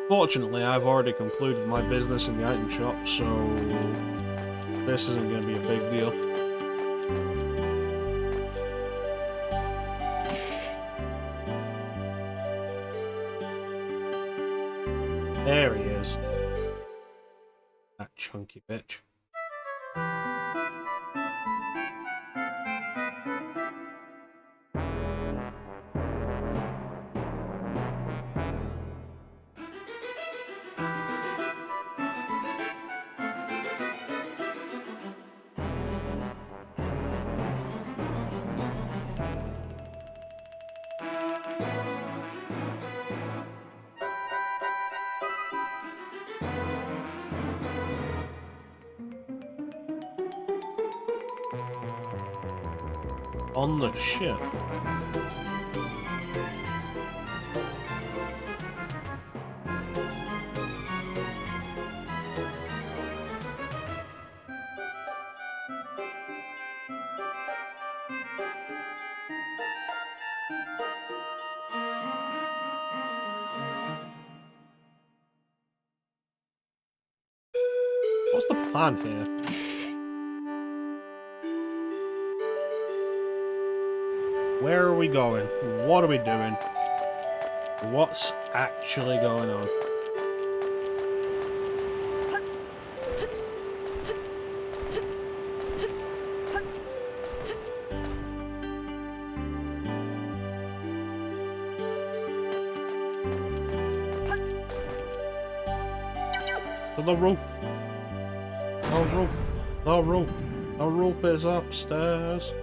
Fortunately, I've already concluded my business in the item shop, so this isn't going to be a big deal. There he is. That chunky bitch. On the ship. What's the plan here? Where are we going? What are we doing? What's actually going on? To the roof. The roof. The roof. The roof is upstairs.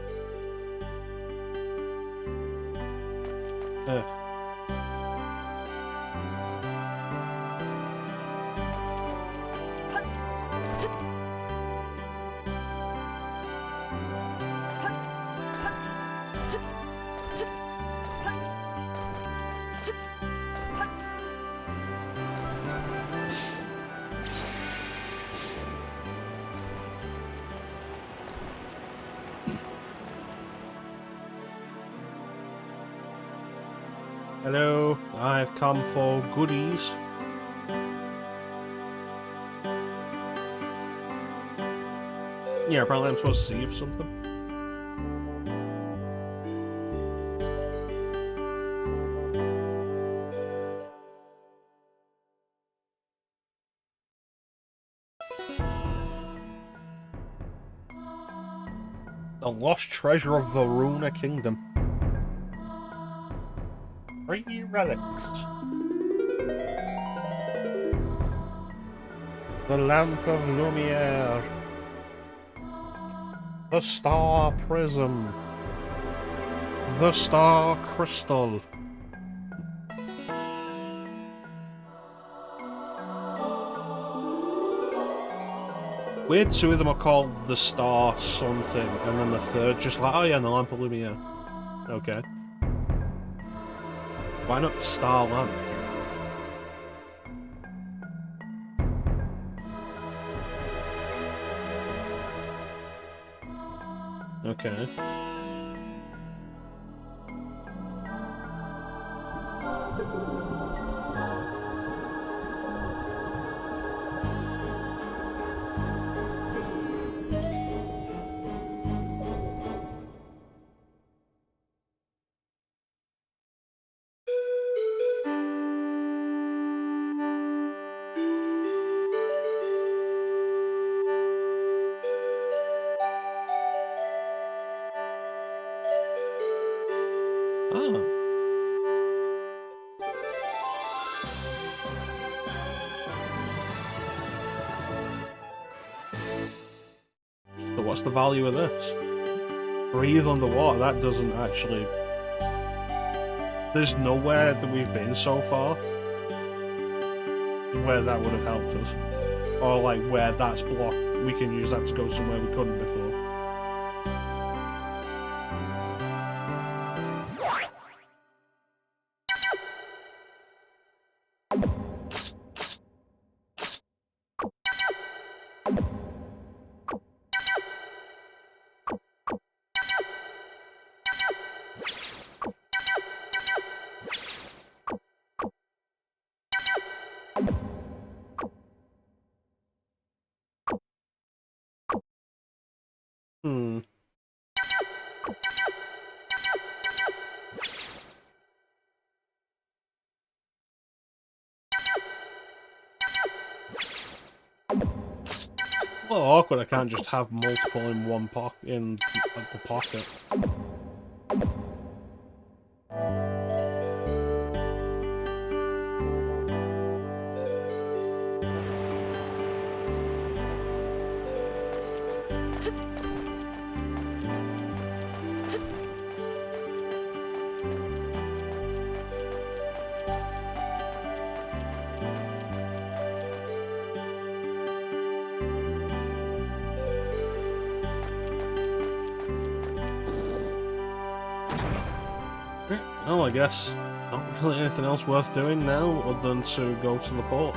Hello, I've come for goodies. Yeah, apparently I'm supposed to see for something. The lost treasure of the Runa Kingdom. 3 relics. The Lamp of Lumiere. The Star Prism. The Star Crystal. Weird, 2 of them are called the Star something, and then the third just like, oh yeah, the Lamp of Lumiere. Okay. Why not the Star Lamp? Okay. Oh. So what's the value of this? Breathe underwater, that doesn't actually... There's nowhere that we've been so far where that would have helped us. Or like where that's blocked, we can use that to go somewhere we couldn't before. Hmm. It's a little awkward, I can't just have multiple in one in like, the pocket. Well, I guess not really anything else worth doing now other than to go to the port.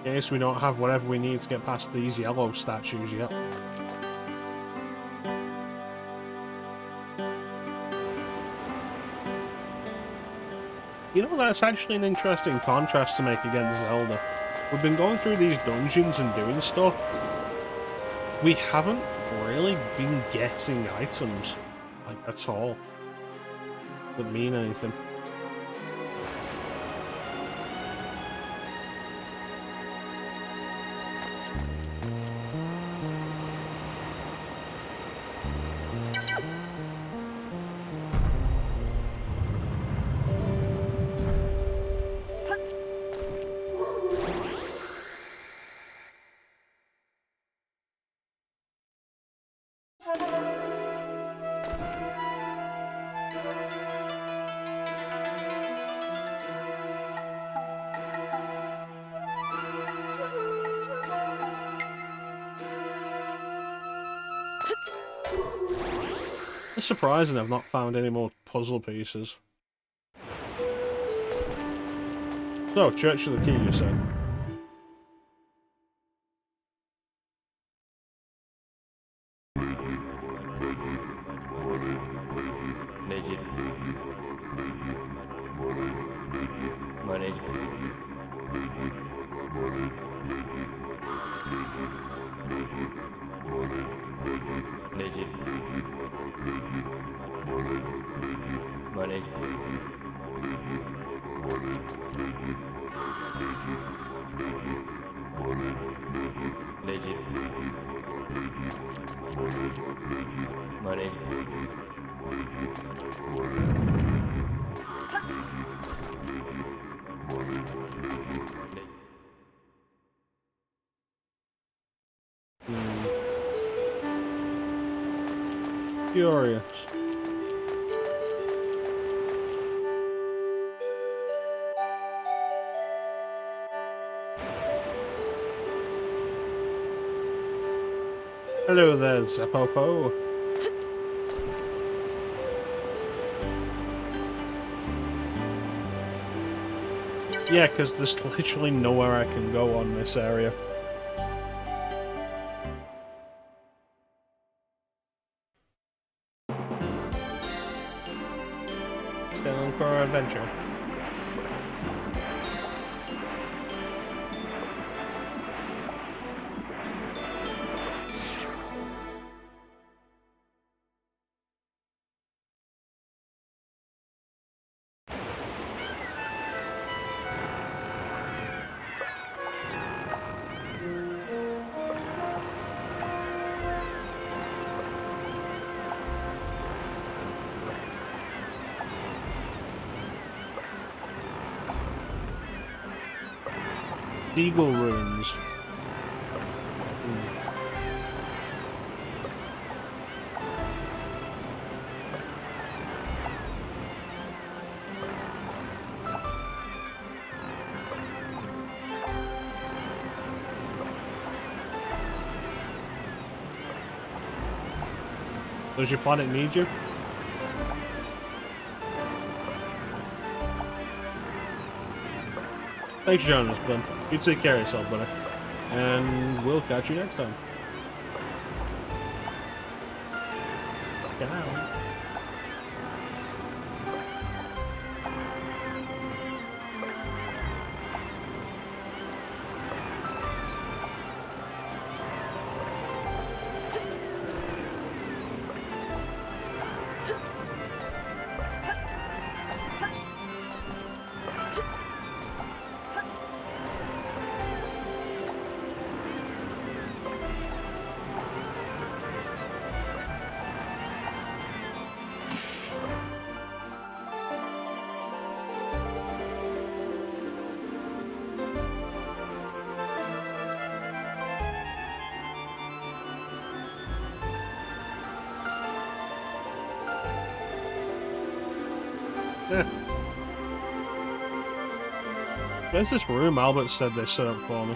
In case we don't have whatever we need to get past these yellow statues yet. You know, that's actually an interesting contrast to make against Zelda. We've been going through these dungeons and doing stuff. We haven't really been getting items, like, at all. That mean anything. It's surprising I've not found any more puzzle pieces. So, Church of the Key, you said? Curious. Hello there, Zapopo. Yeah, because there's literally nowhere I can go on this area. Sailing for our adventure. Eagle ruins. Does your planet need you? Thanks for joining us, Glenn. You take care of yourself, buddy. And we'll catch you next time. Ciao. There's this room Albert said they set up for me.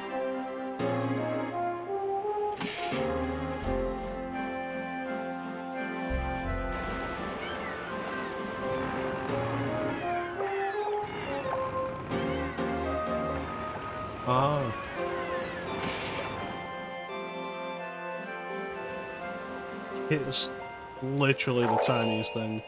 Ah. It's literally the tiniest thing.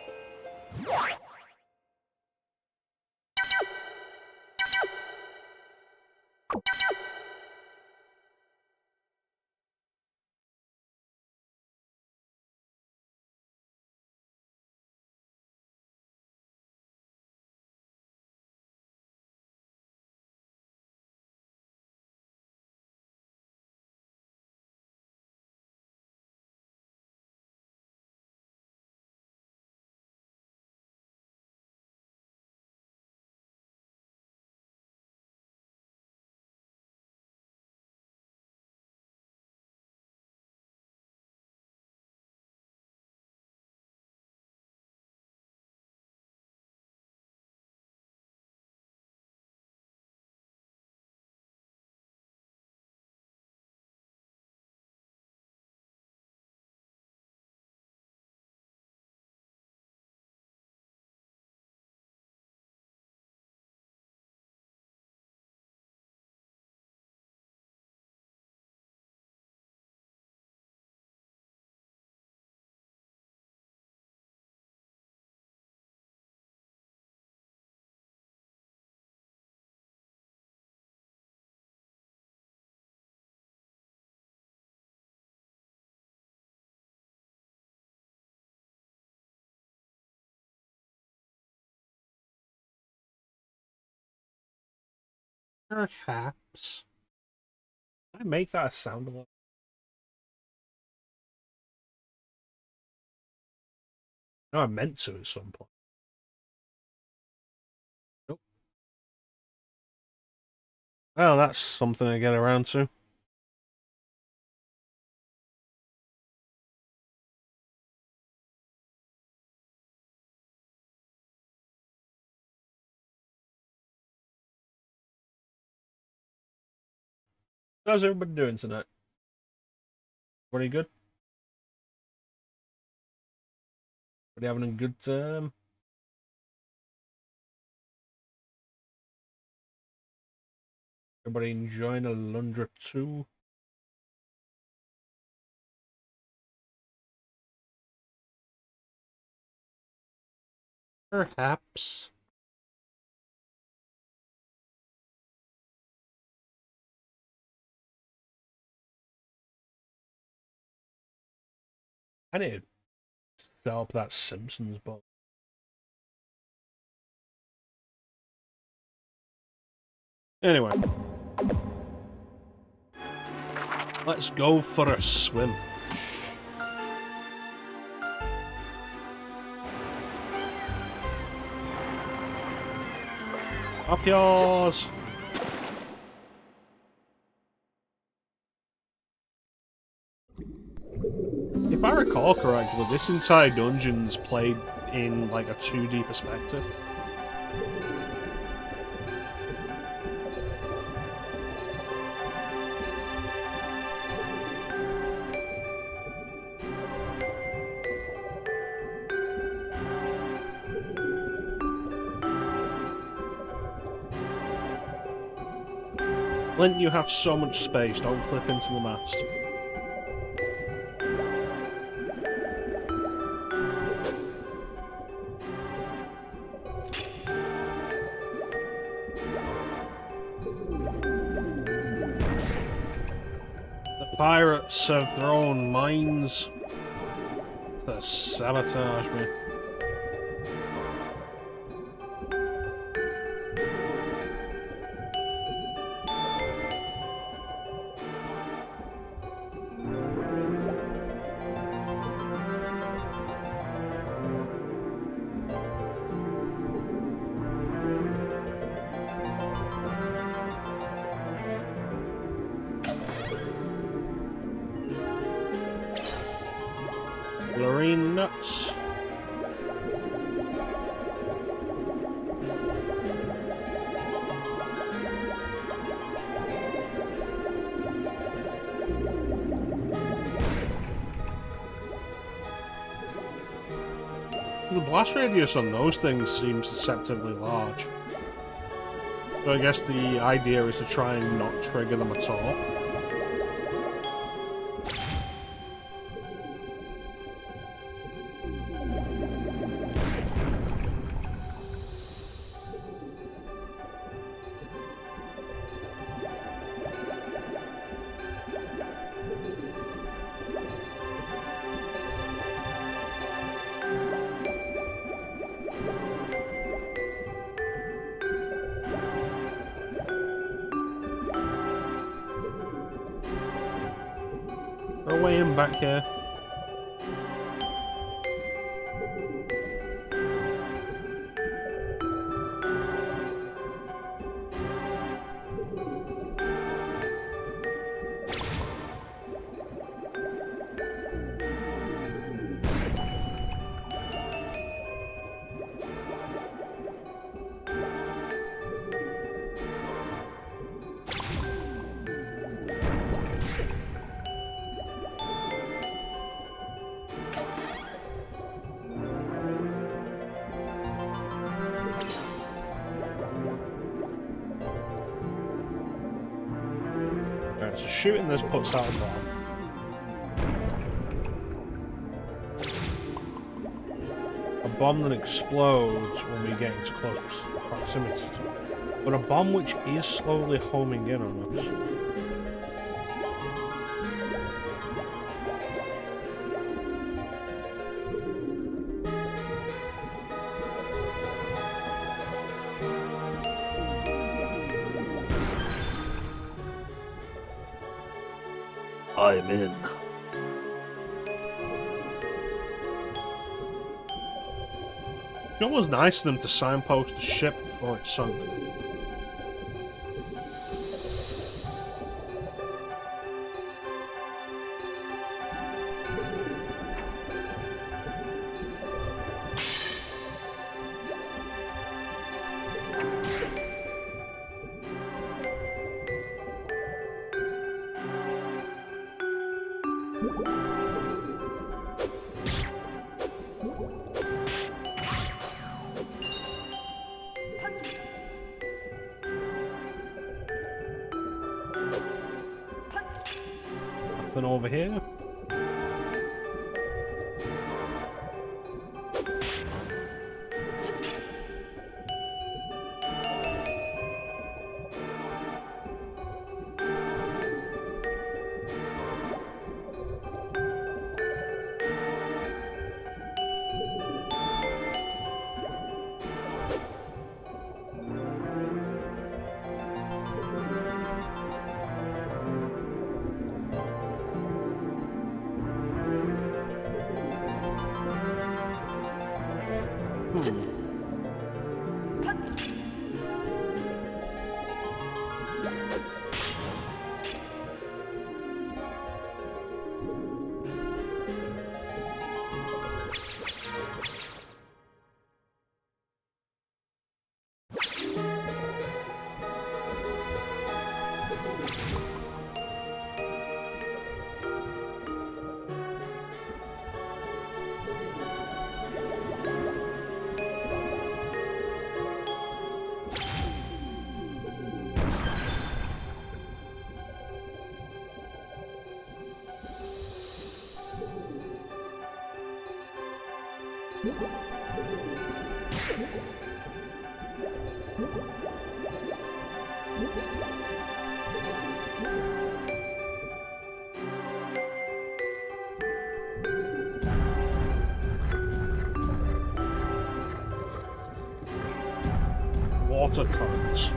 Perhaps. Can I make that a sound alert? No, I meant to at some point. Nope. Well, that's something to get around to. How's everybody doing tonight? Everybody good? Everybody having a good time? Everybody enjoying Alundra 2? Perhaps. I need to set up that Simpsons book. Anyway. Let's go for a swim. Up yours! If I recall correctly, this entire dungeon's played in like a 2D perspective. Link, you have so much space, don't clip into the mast. The pirates have their own mines to sabotage me. Marine nuts. The blast radius on those things seems deceptively large. So I guess the idea is to try and not trigger them at all. We're way in back here. Alright, so shooting this puts out a bomb. A bomb that explodes when we get into close proximity to it. But a bomb which is slowly homing in on us. I'm in. It was nice of them to signpost the ship before it sunk. Nothing over here. Water currents.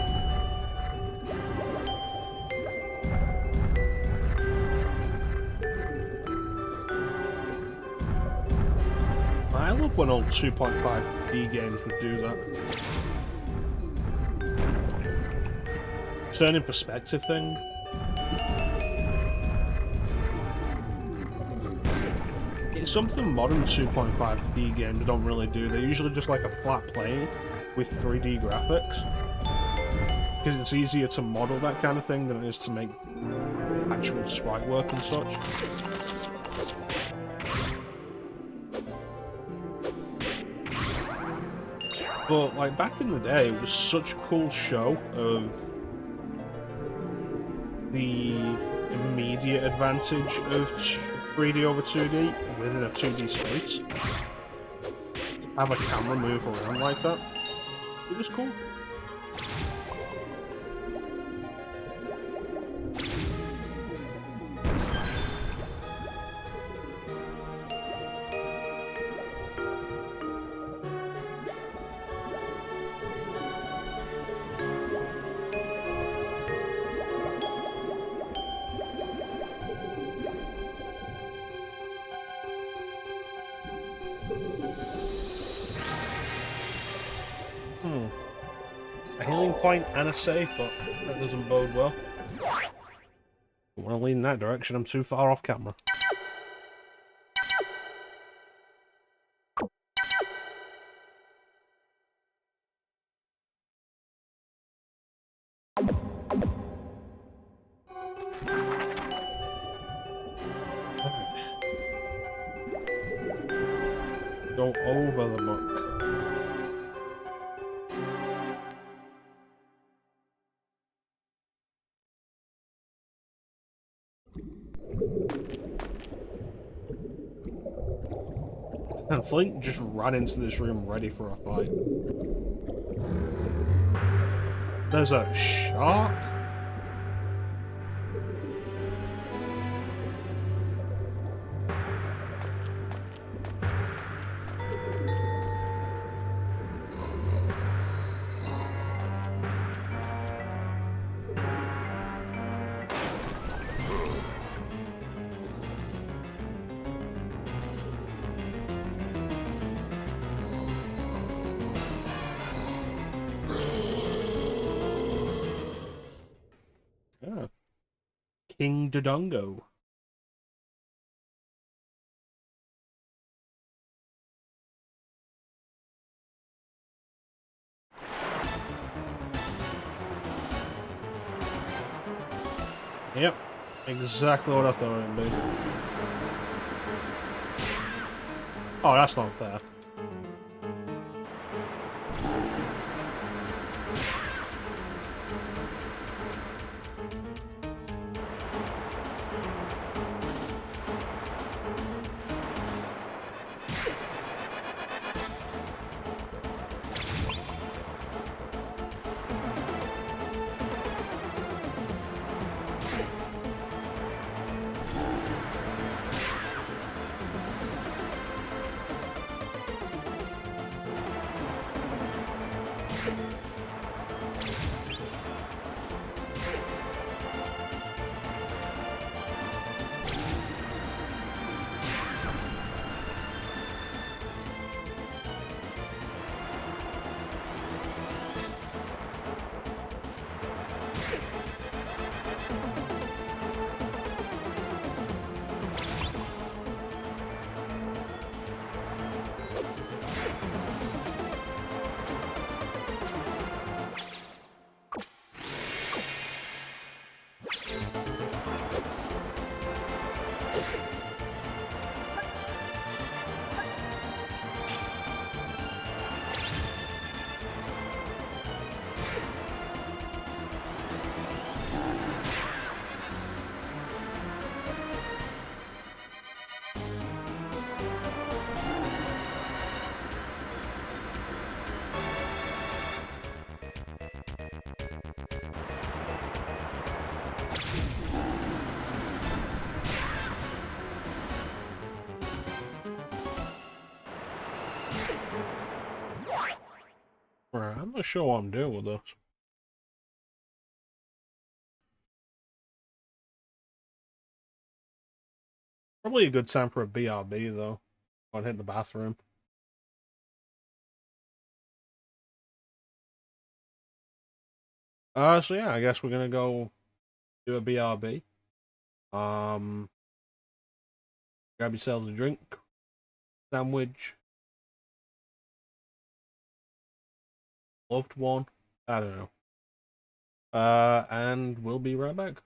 I love when old 2.5D games would do that. Turning perspective thing. It's something modern 2.5D games don't really do. They're usually just like a flat plane with 3D graphics. Because it's easier to model that kind of thing than it is to make actual sprite work and such. But, like, back in the day, it was such a cool show of the immediate advantage of 3D over 2D within a 2D space. To have a camera move around like that, it was cool. A healing point and a save, but that doesn't bode well. I don't want to lean in that direction, I'm too far off camera. Go over the book. And Flint just ran into this room ready for a fight. There's a shark? King Dodongo. Yep, exactly what I thought it'd be. Oh, that's not fair. Right, I'm not sure what I'm doing with this. Probably a good time for a BRB though. Go and hit the bathroom. So yeah, I guess we're gonna go do a BRB. Grab yourselves a drink, sandwich, loved one. I don't know. And we'll be right back.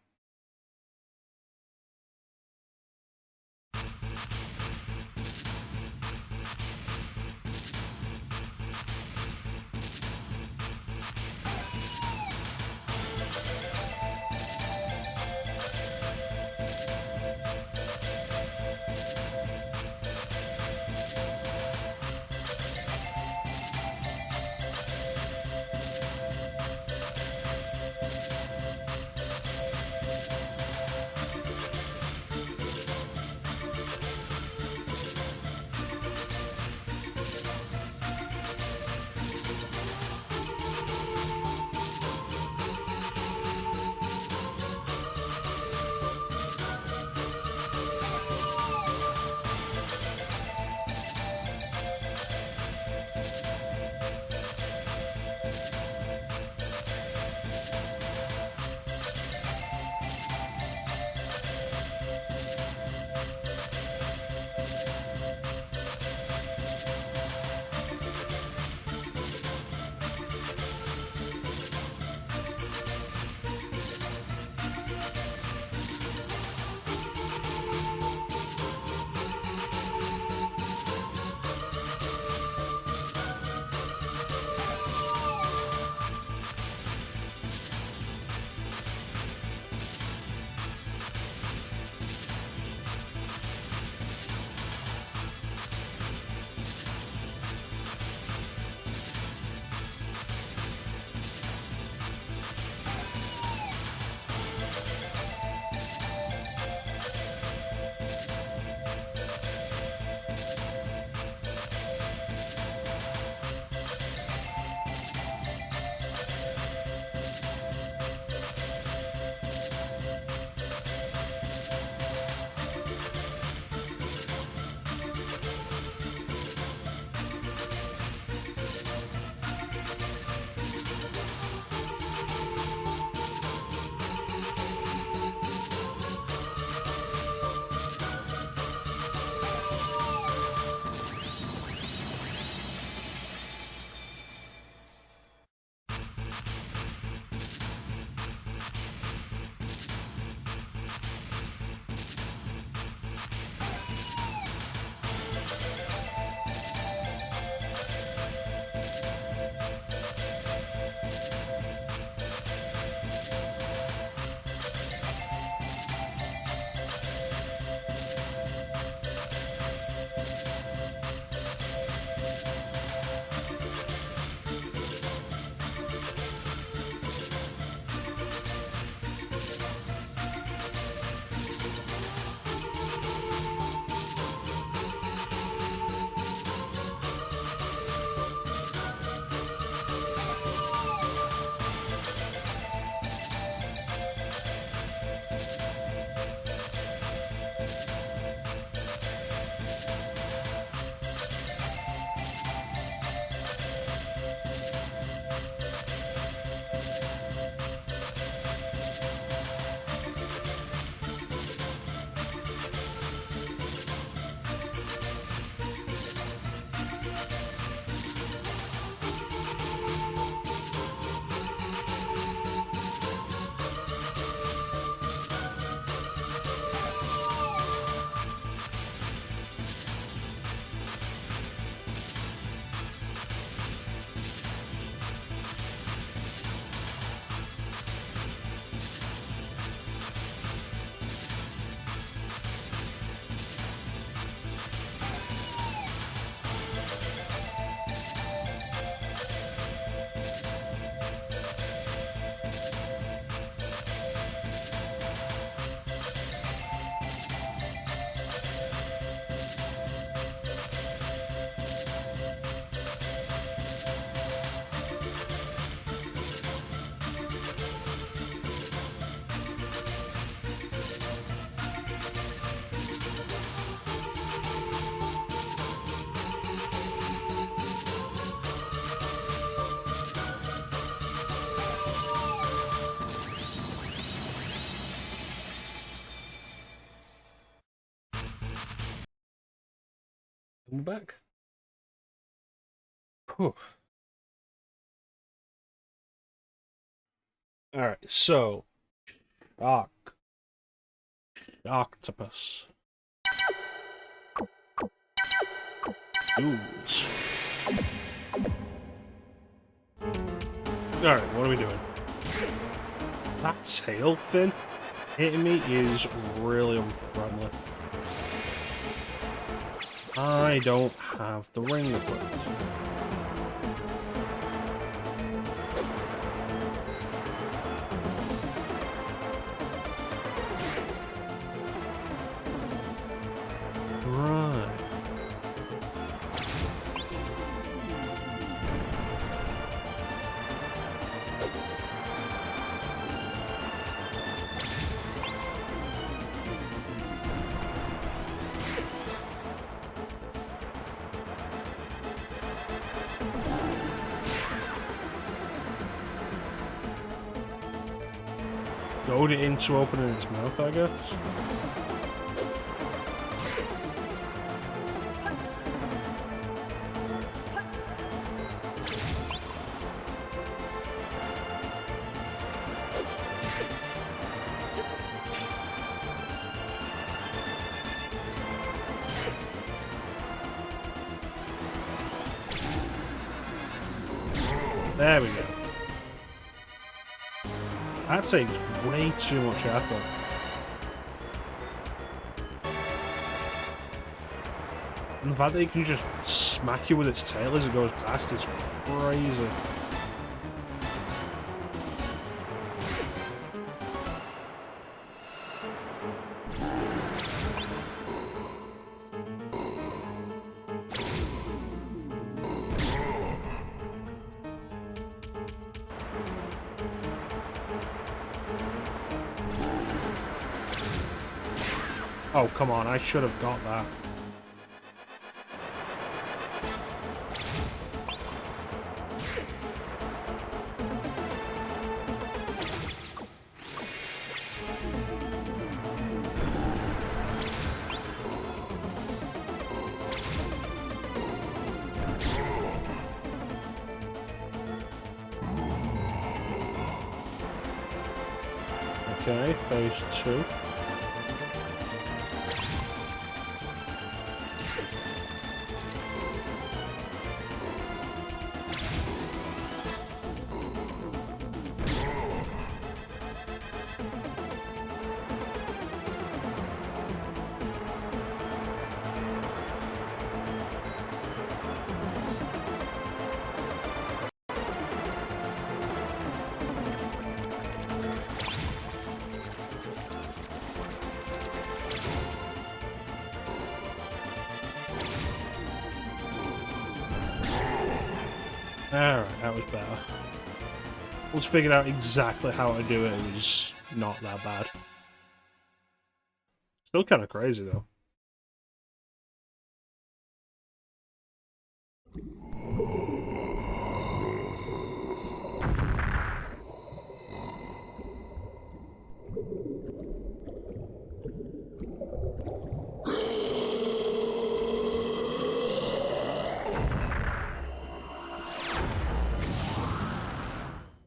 Come back. Whew. Alright, so octopus. Use. Alright, what are we doing? That tail fin hitting me is really unfriendly. I don't have the ring equipped. Right. Goad it into opening its mouth, I guess. There we go. That takes way too much effort. And the fact that it can just smack you with its tail as it goes past is crazy. Oh, come on, I should have got that. Okay, phase 2. Alright, that was better. Once figured out exactly how to do it, it was not that bad. Still kind of crazy though.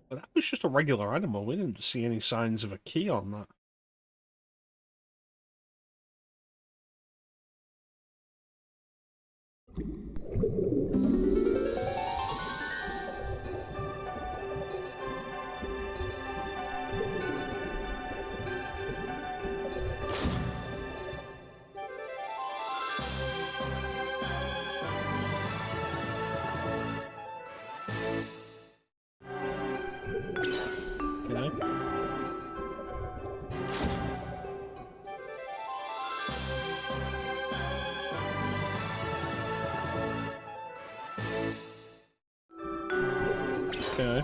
But that was just a regular animal. We didn't see any signs of a key on that. Okay. Okay.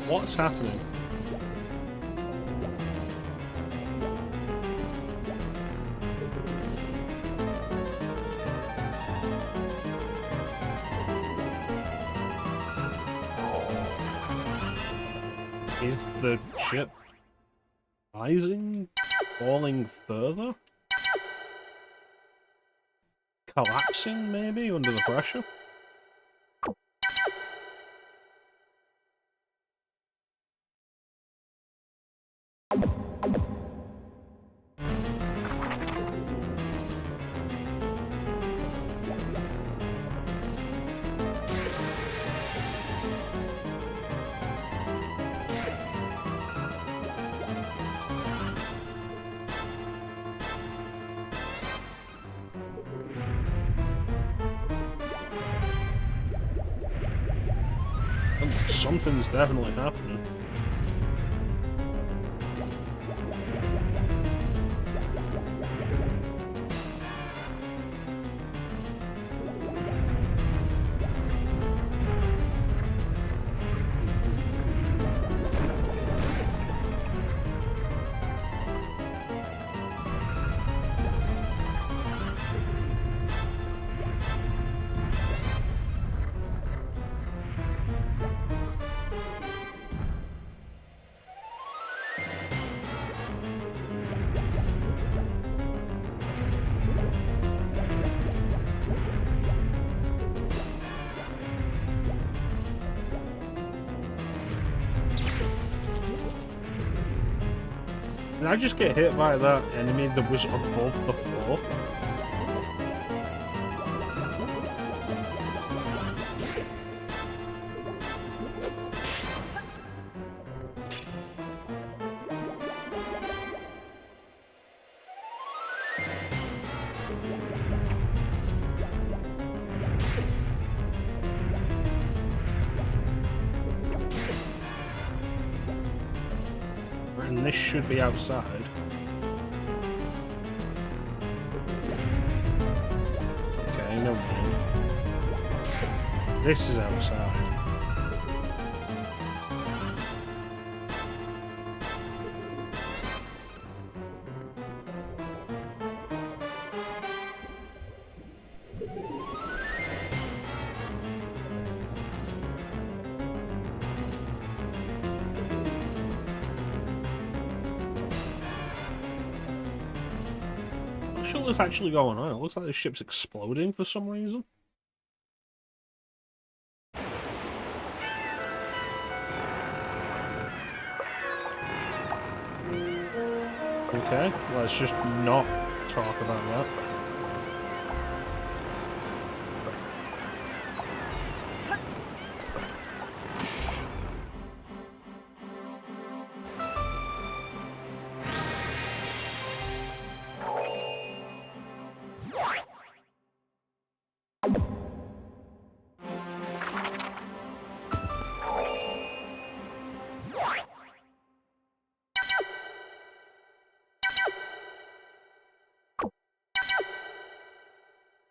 What's happening? Is the ship rising? Falling further? Collapsing, maybe, under the pressure? Something's definitely happening. Did I just get hit by that enemy that was above the floor? And this should be outside. Okay, no mind. This is outside. Sure what's actually going on. It looks like the ship's exploding for some reason. Okay, let's just not talk about that.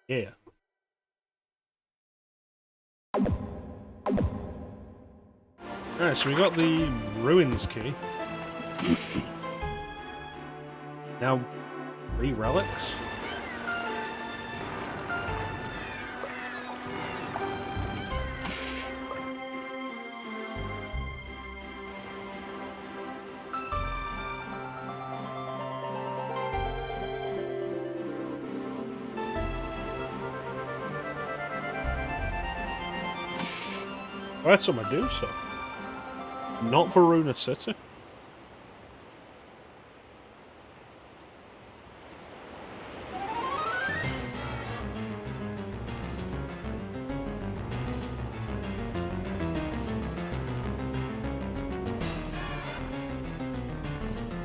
Yeah. Alright, so we got the ruins key. Now, 3 relics. Where's some Medusa? Not for Runa City.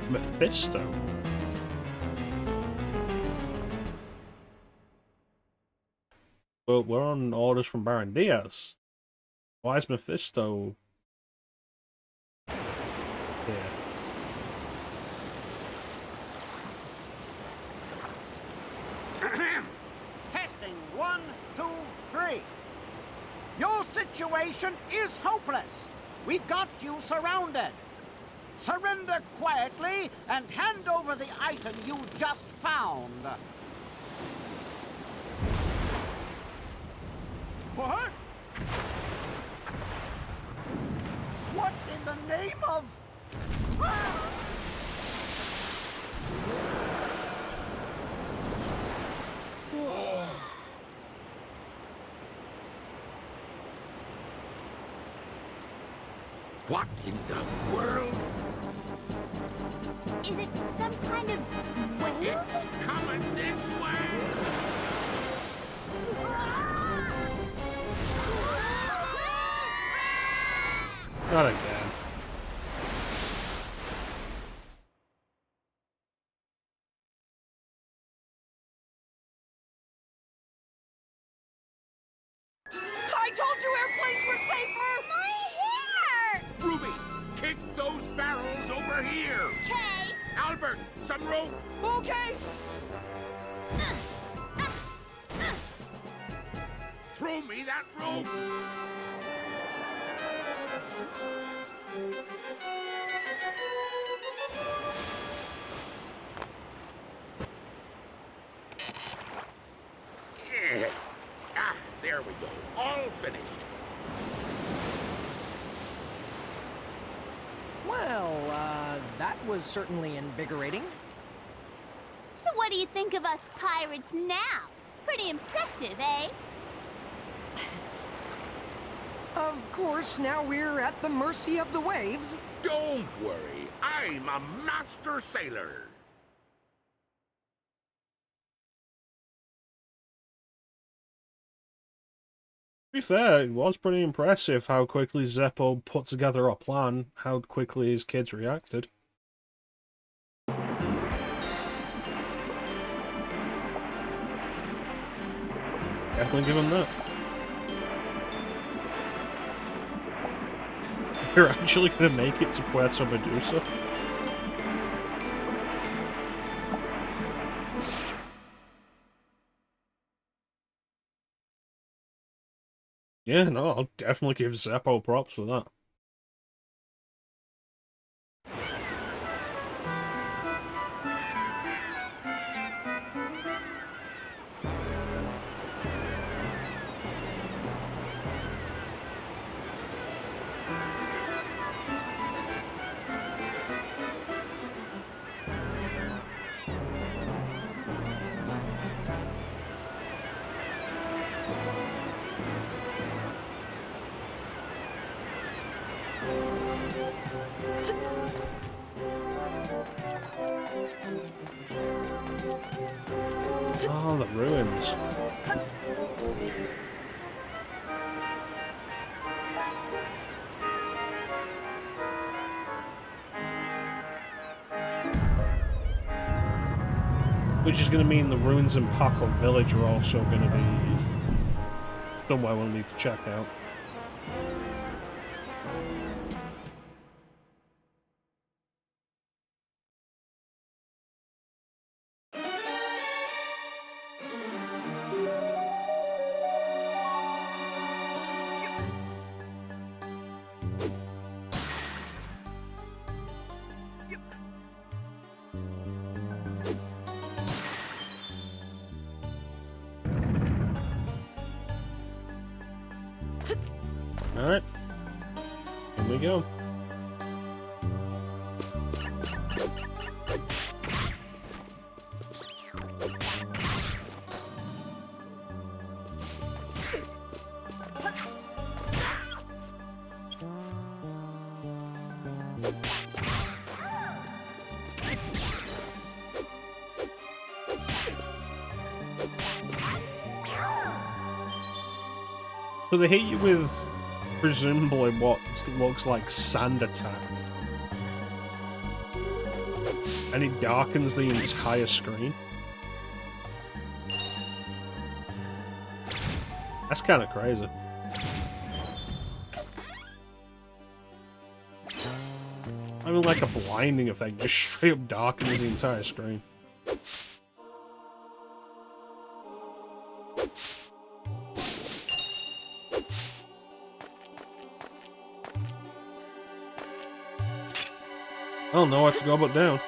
Mephisto. But we're on orders from Baron Diaz. Why is Mephisto here? Testing 1, 2, 3. Your situation is hopeless. We've got you surrounded. Surrender quietly and hand over the item you just found. What? What in the name of... What in the world? Is it some kind of wave? It's coming this way! Not again. I told you airplanes were safer! My hair! Ruby, kick those barrels over here! Okay. Albert, some rope! Okay! Throw me that rope! Yeah. Ah, there we go. All finished. Well, that was certainly invigorating. So what do you think of us pirates now? Pretty impressive, eh? Of course, now we're at the mercy of the waves. Don't worry. I'm a master sailor. To be fair, it was pretty impressive how quickly Zeppo put together a plan, how quickly his kids reacted. Definitely give him that. You're actually gonna make it to Puerto Medusa? Yeah, no, I'll definitely give Zeppo props for that. Oh, the ruins. Which is going to mean the ruins in Paco Village are also going to be somewhere we'll need to check out. Alright. Here we go. So they hit you with presumably what looks like sand attack. And it darkens the entire screen. That's kind of crazy. I mean, like a blinding effect, just straight up darkens the entire screen. I don't know what to go but down.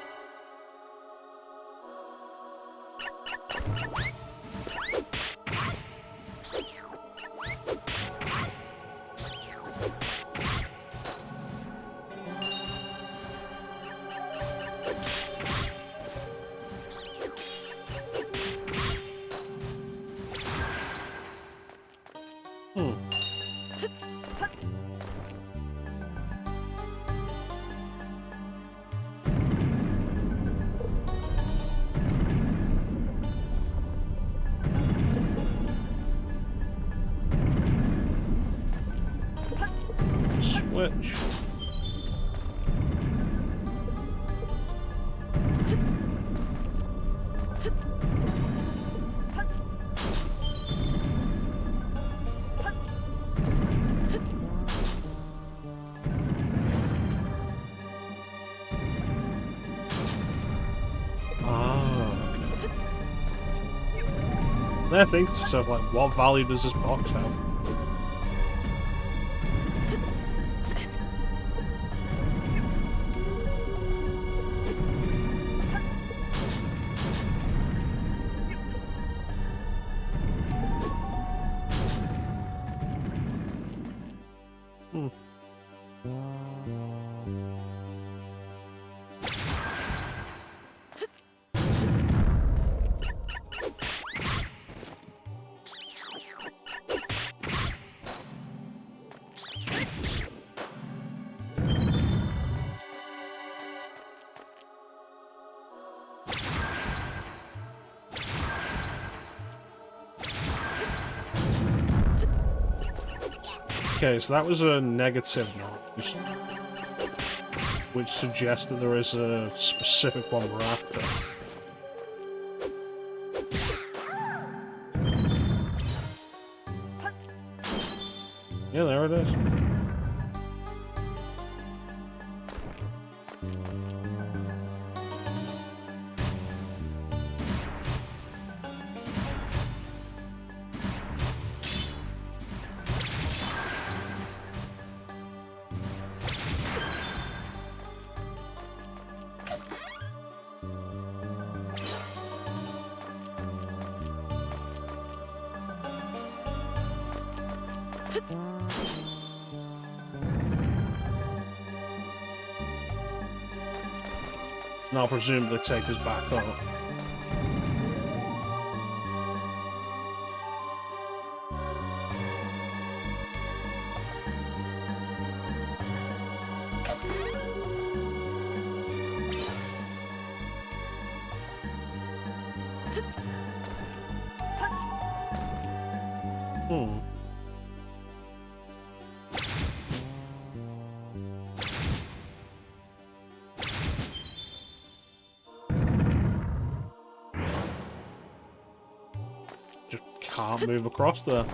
Switch. I think to yourself, like, what value does this box have? Okay, so that was a negative noise, which suggests that there is a specific one we're after. Yeah, there it is. And I'll presumably take us back up. Can't move across there.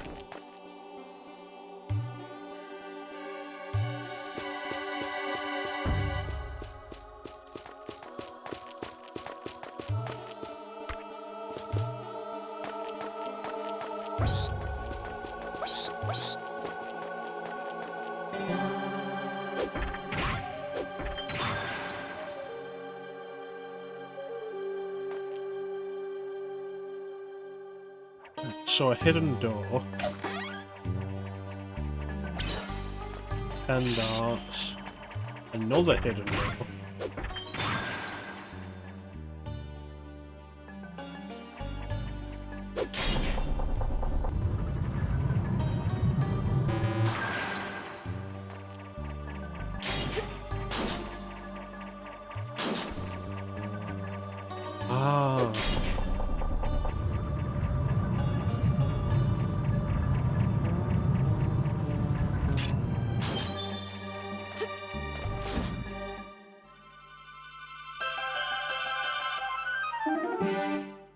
So a hidden door. 10 darts. Another hidden door.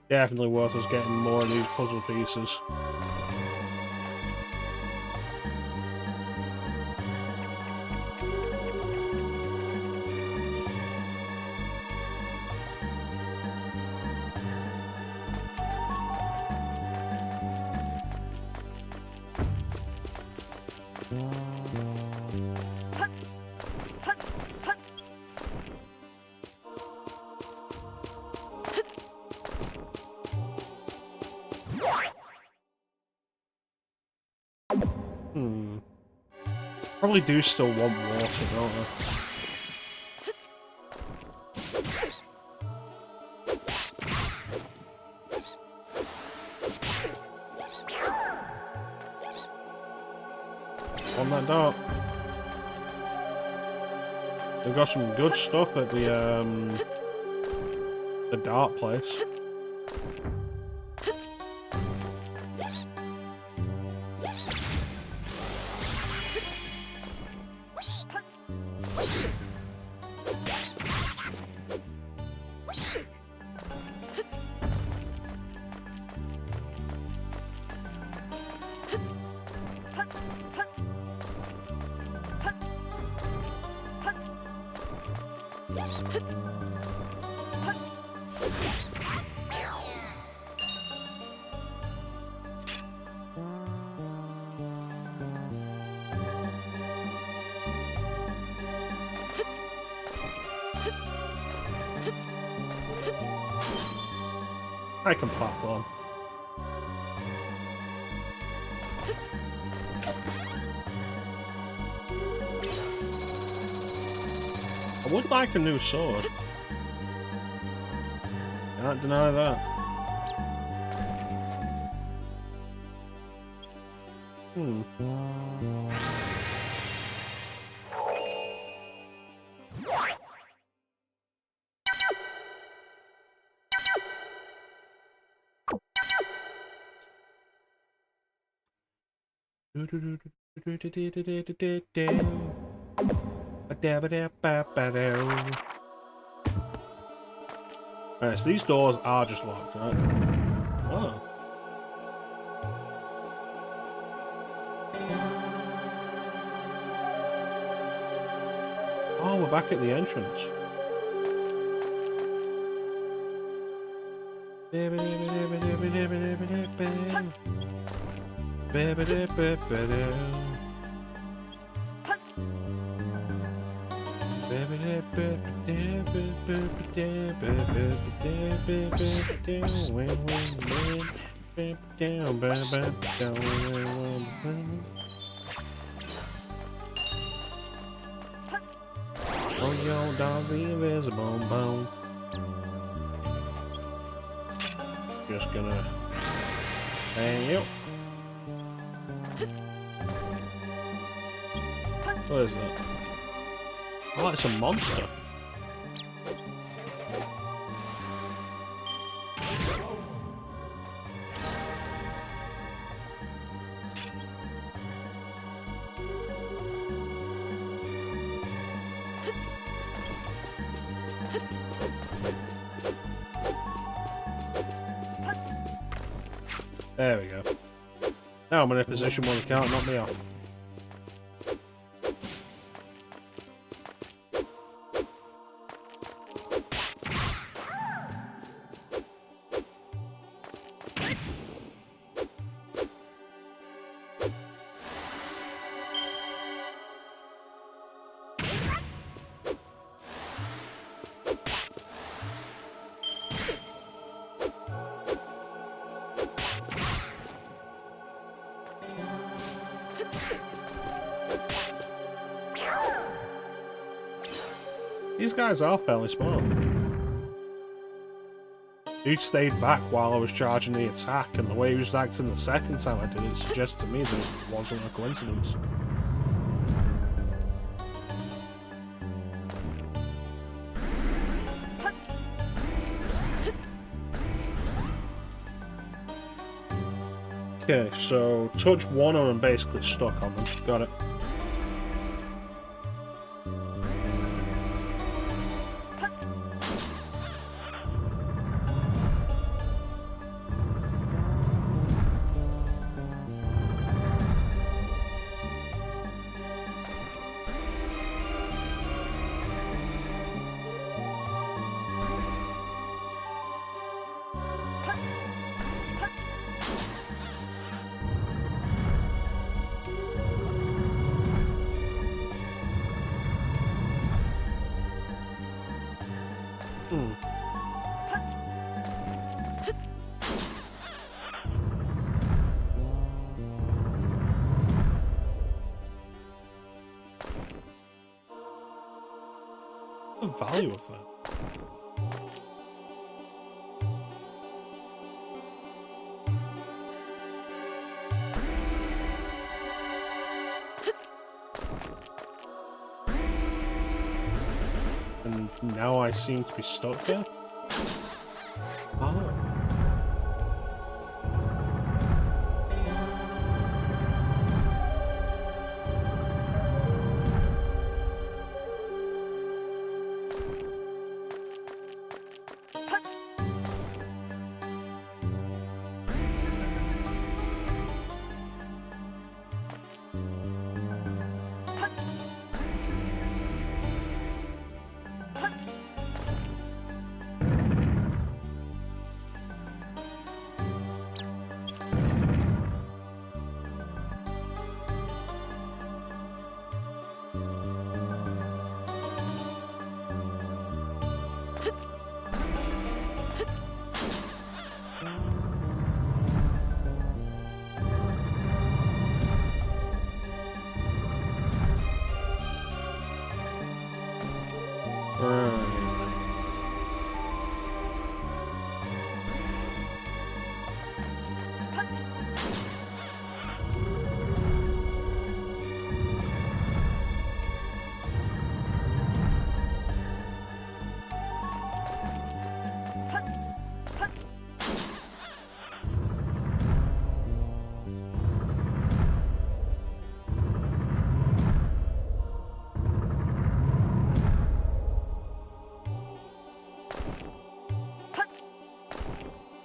Definitely worth us getting more of these puzzle pieces. Probably do still want water, don't I? On that dart. They've got some good stuff at the dart place. I can platform. I would like a new sword. Can't deny that. Alright, so these doors are just locked, right? Oh. Oh, we're back at the entrance. Oh, yo, don't be invisible, bone. Just gonna hang you. What is that? Oh, it's a monster. There we go. Now I'm in a position where they can't knock me off. These guys are fairly smart. Dude stayed back while I was charging the attack, and the way he was acting the second time I did it suggests to me that it wasn't a coincidence. Okay, so touch one and I'm basically stuck on them. Got it. The value of that. And now I seem to be stuck here. Oh.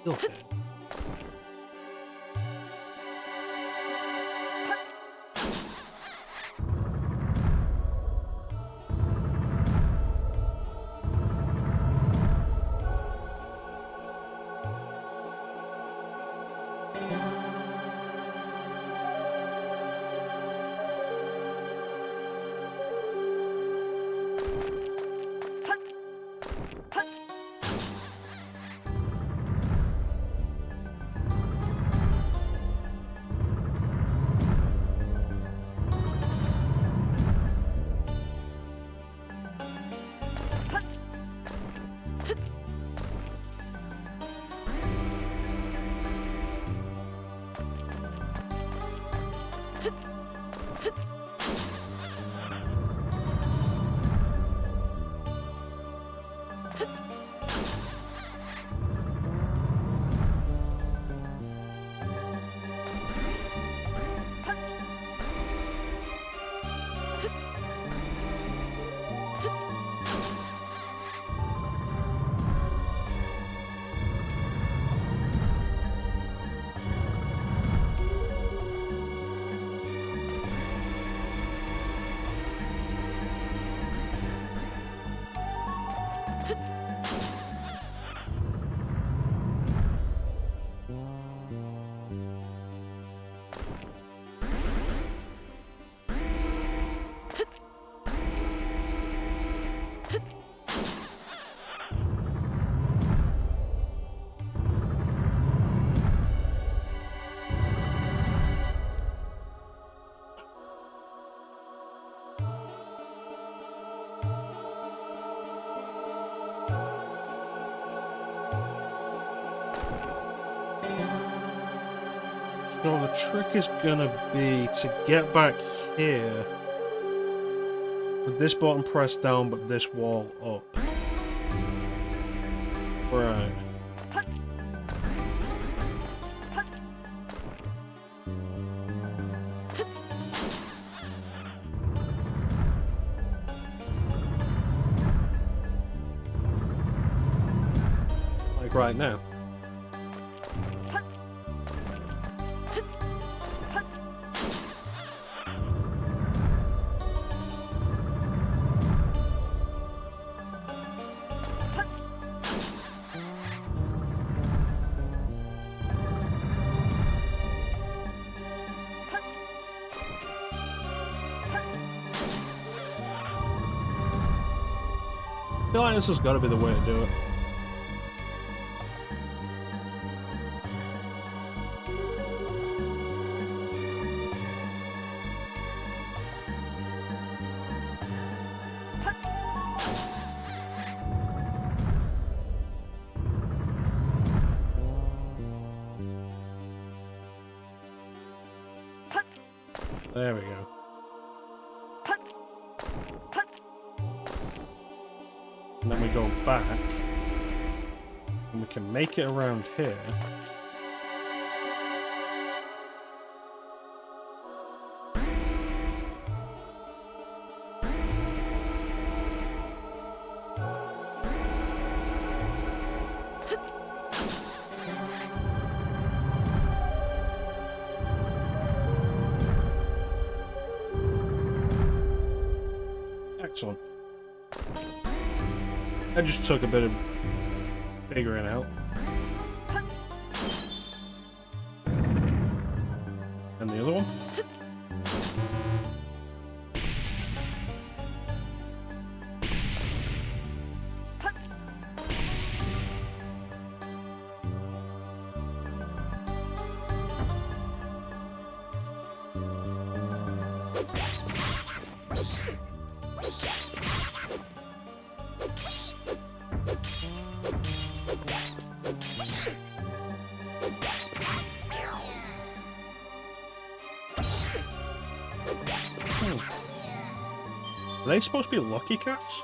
still hit. So the trick is gonna be to get back here with this button pressed down but this wall up. Right. Like right now. I feel like this has got to be the way to do it. There we go. And then we go back, and we can make it around here. Excellent. I just took a bit of figuring out. And the other one? Are they supposed to be lucky cats?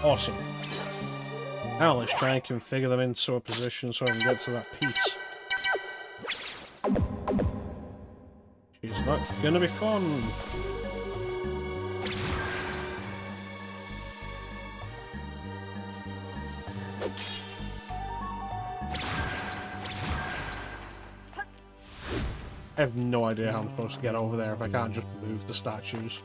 Awesome. Now let's try and configure them into a position so I can get to that piece. She's not gonna be fun. I have no idea how I'm supposed to get over there if I can't just move the statues.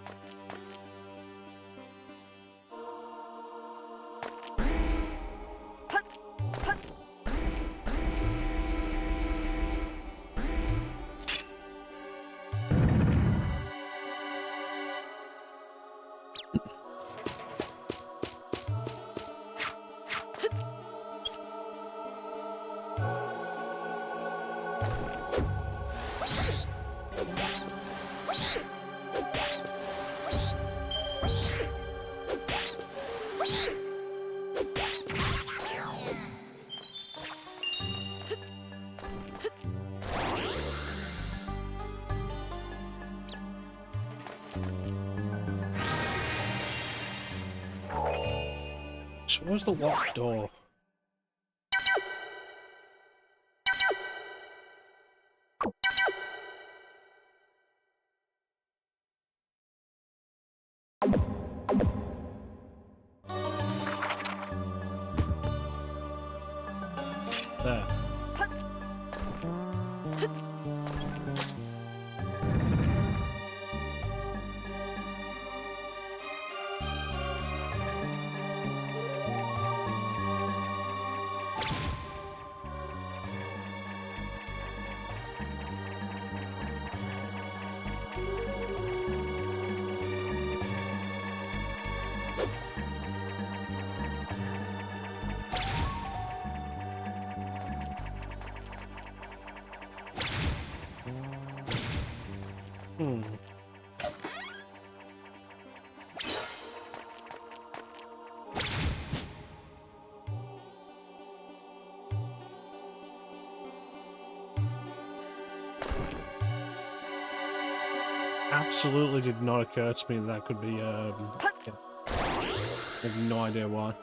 So where's the locked door? There. Absolutely did not occur to me that could be, yeah. I have no idea why.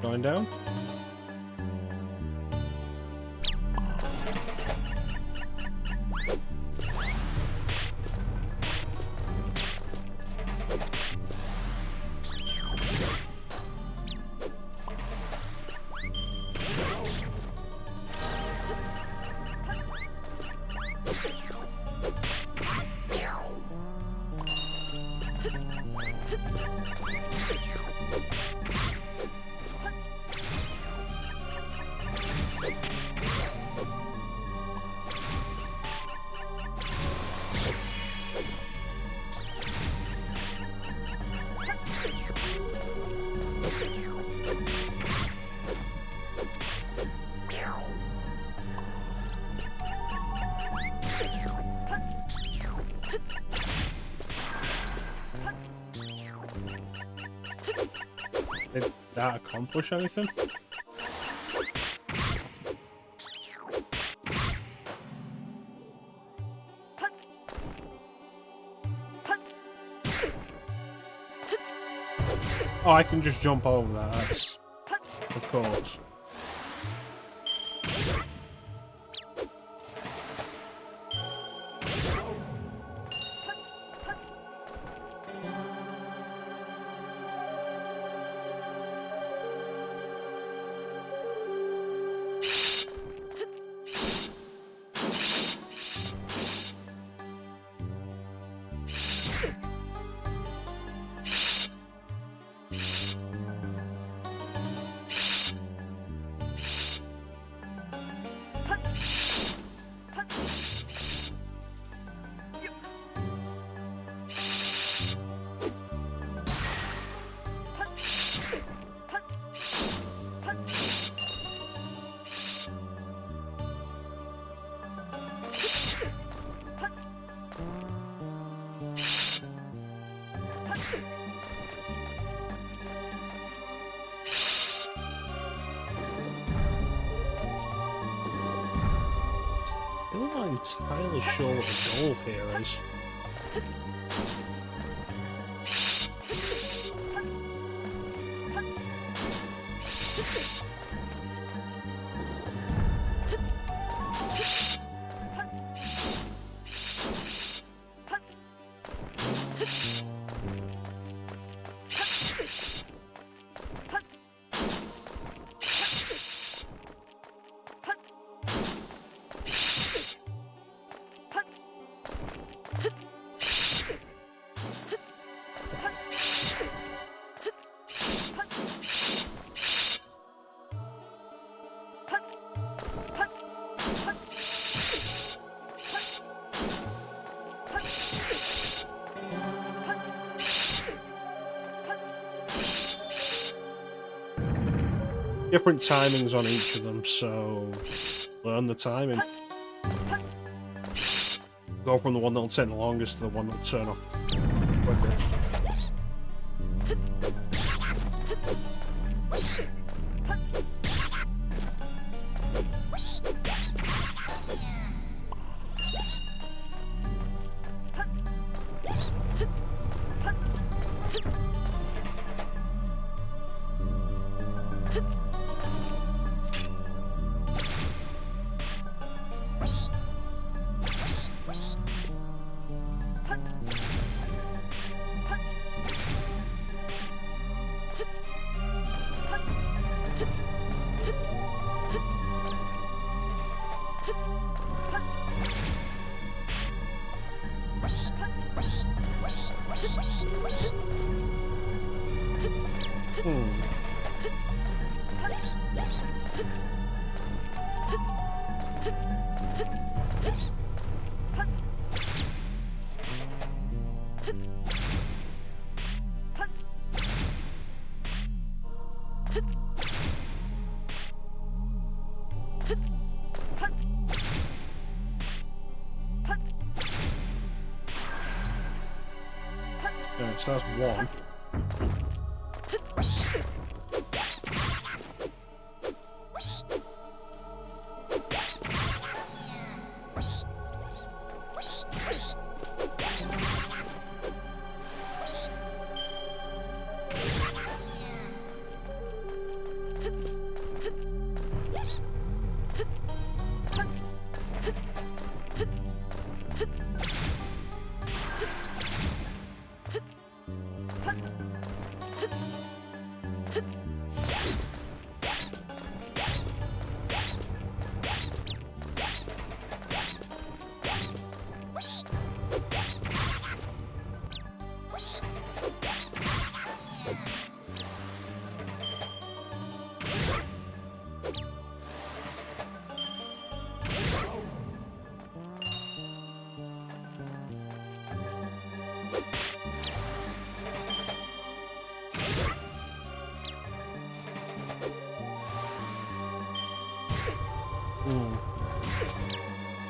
Going down? Did that accomplish anything? Oh, I can just jump over that, that's... of course. entirely sure what the goal here is. Different timings on each of them, so learn the timing. Go from the one that'll take the longest to the one that'll turn off the quickest. Okay, so that's one.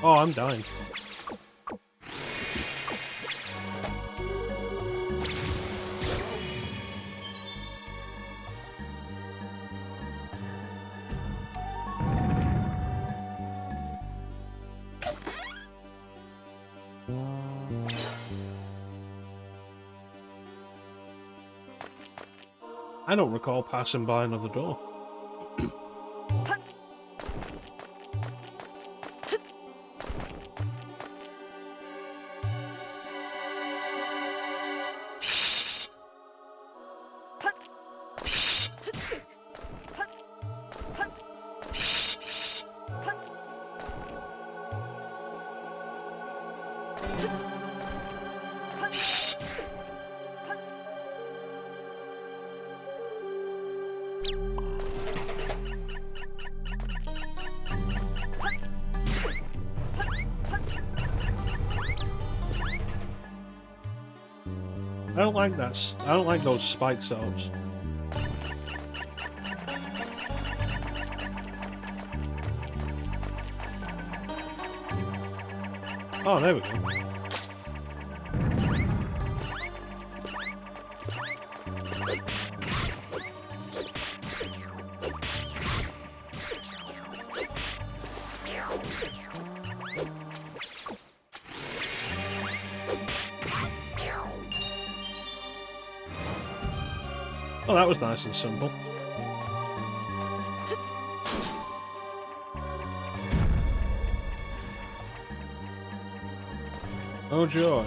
Oh, I'm dying. I don't recall passing by another door. I don't like that. I don't like those spike cells. Oh, there we go. Oh, that was nice and simple. Oh joy.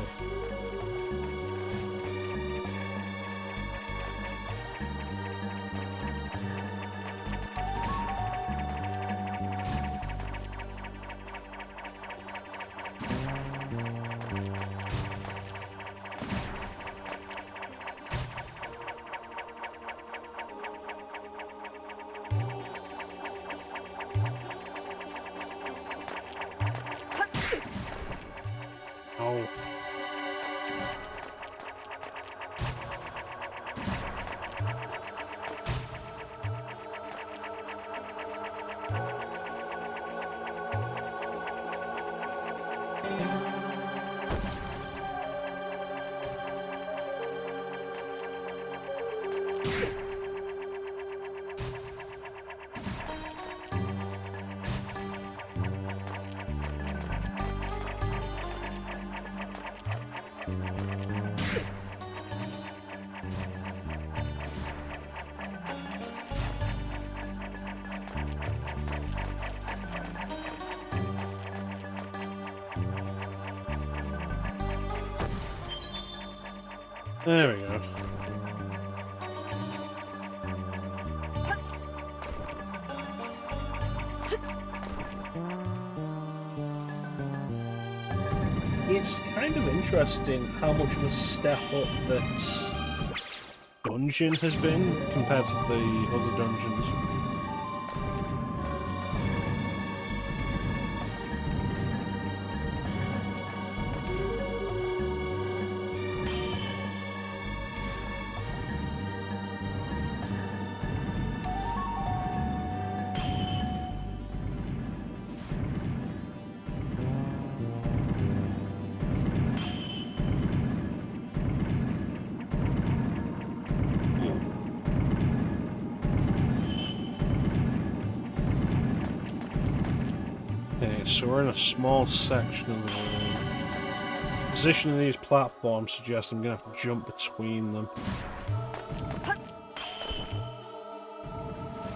Oh. There we go. It's kind of interesting how much of a step up this dungeon has been compared to the other dungeons. So we're in a small section of the room. Position of these platforms suggests I'm going to have to jump between them.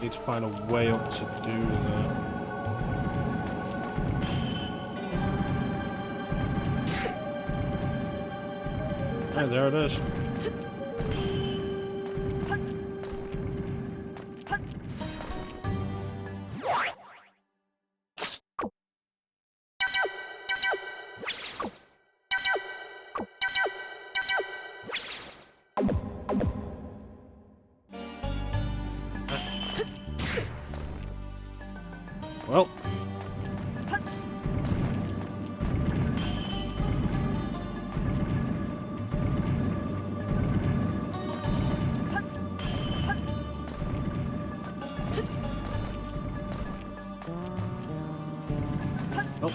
Need to find a way up to do that. Hey, there it is. Well. Oh.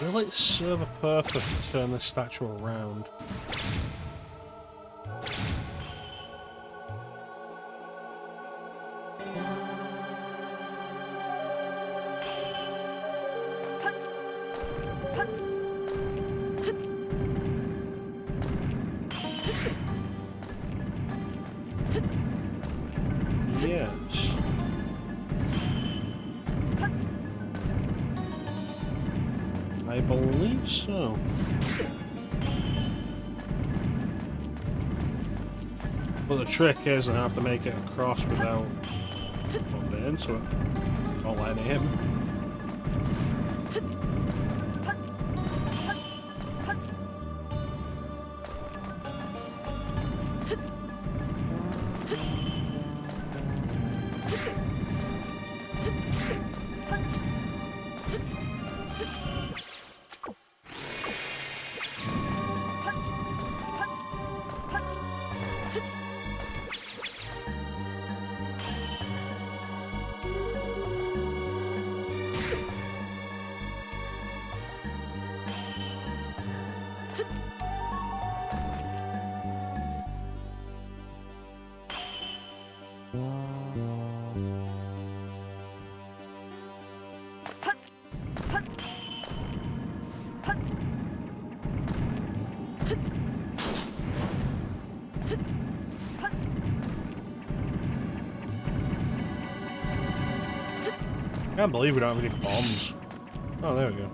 Will it serve a purpose to turn this statue around? Yes. I believe so. But the trick is I have to make it across without bumping into it. Or letting him. Can't believe we don't have any bombs. Oh, there we go.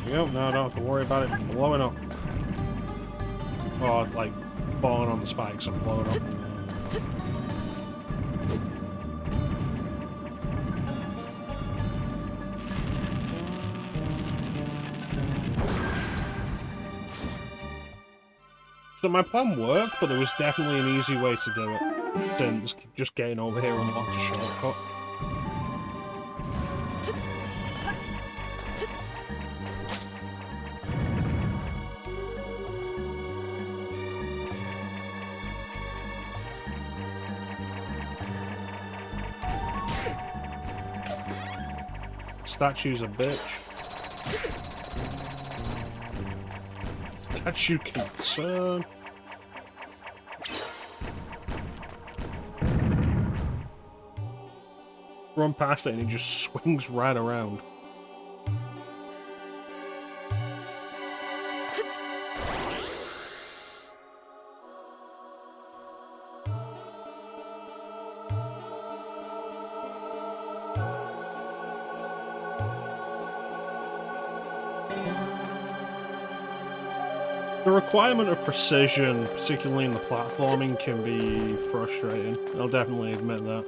Yep, no, I don't have to worry about it blowing up. Or, like, falling on the spikes and blowing up. So my plan worked, but there was definitely an easy way to do it. Since just getting over here unlocked a shortcut. Statue's a bitch. Statue can turn. Run past it and it just swings right around. The requirement of precision, particularly in the platforming, can be frustrating. I'll definitely admit that.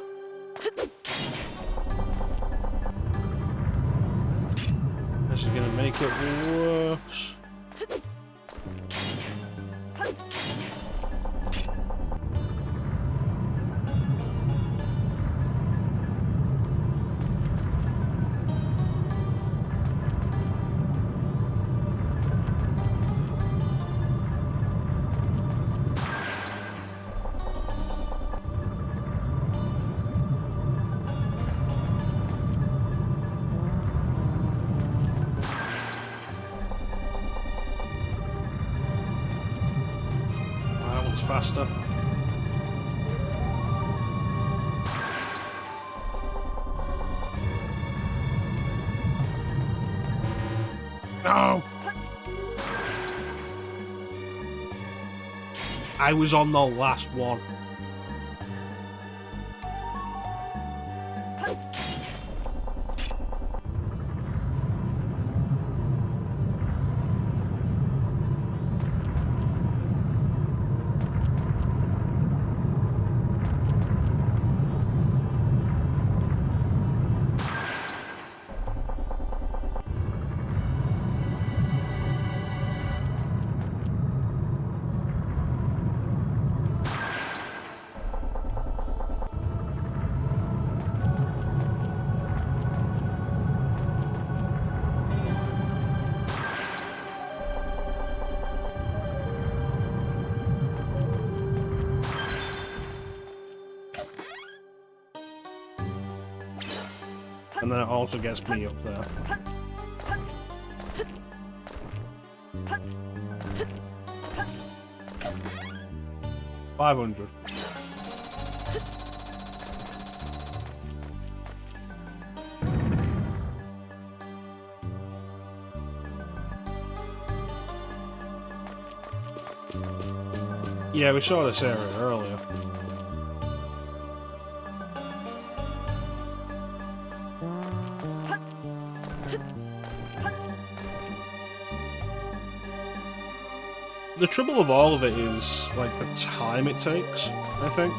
This is gonna make it worse. Faster. No! I was on the last one. And then it also gets me up there. $500. Yeah, we saw this area earlier. The trouble of all of it is, like, the time it takes, I think.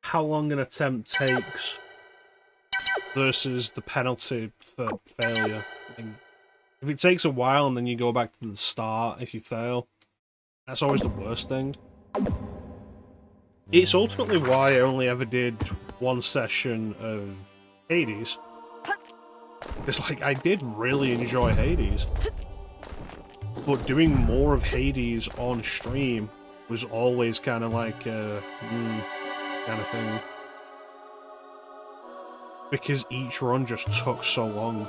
How long an attempt takes versus the penalty for failure. And if it takes a while and then you go back to the start if you fail, that's always the worst thing. It's ultimately why I only ever did one session of Hades, It's like, I did really enjoy Hades. But doing more of Hades on stream was always kind of like, kind of thing. Because each run just took so long.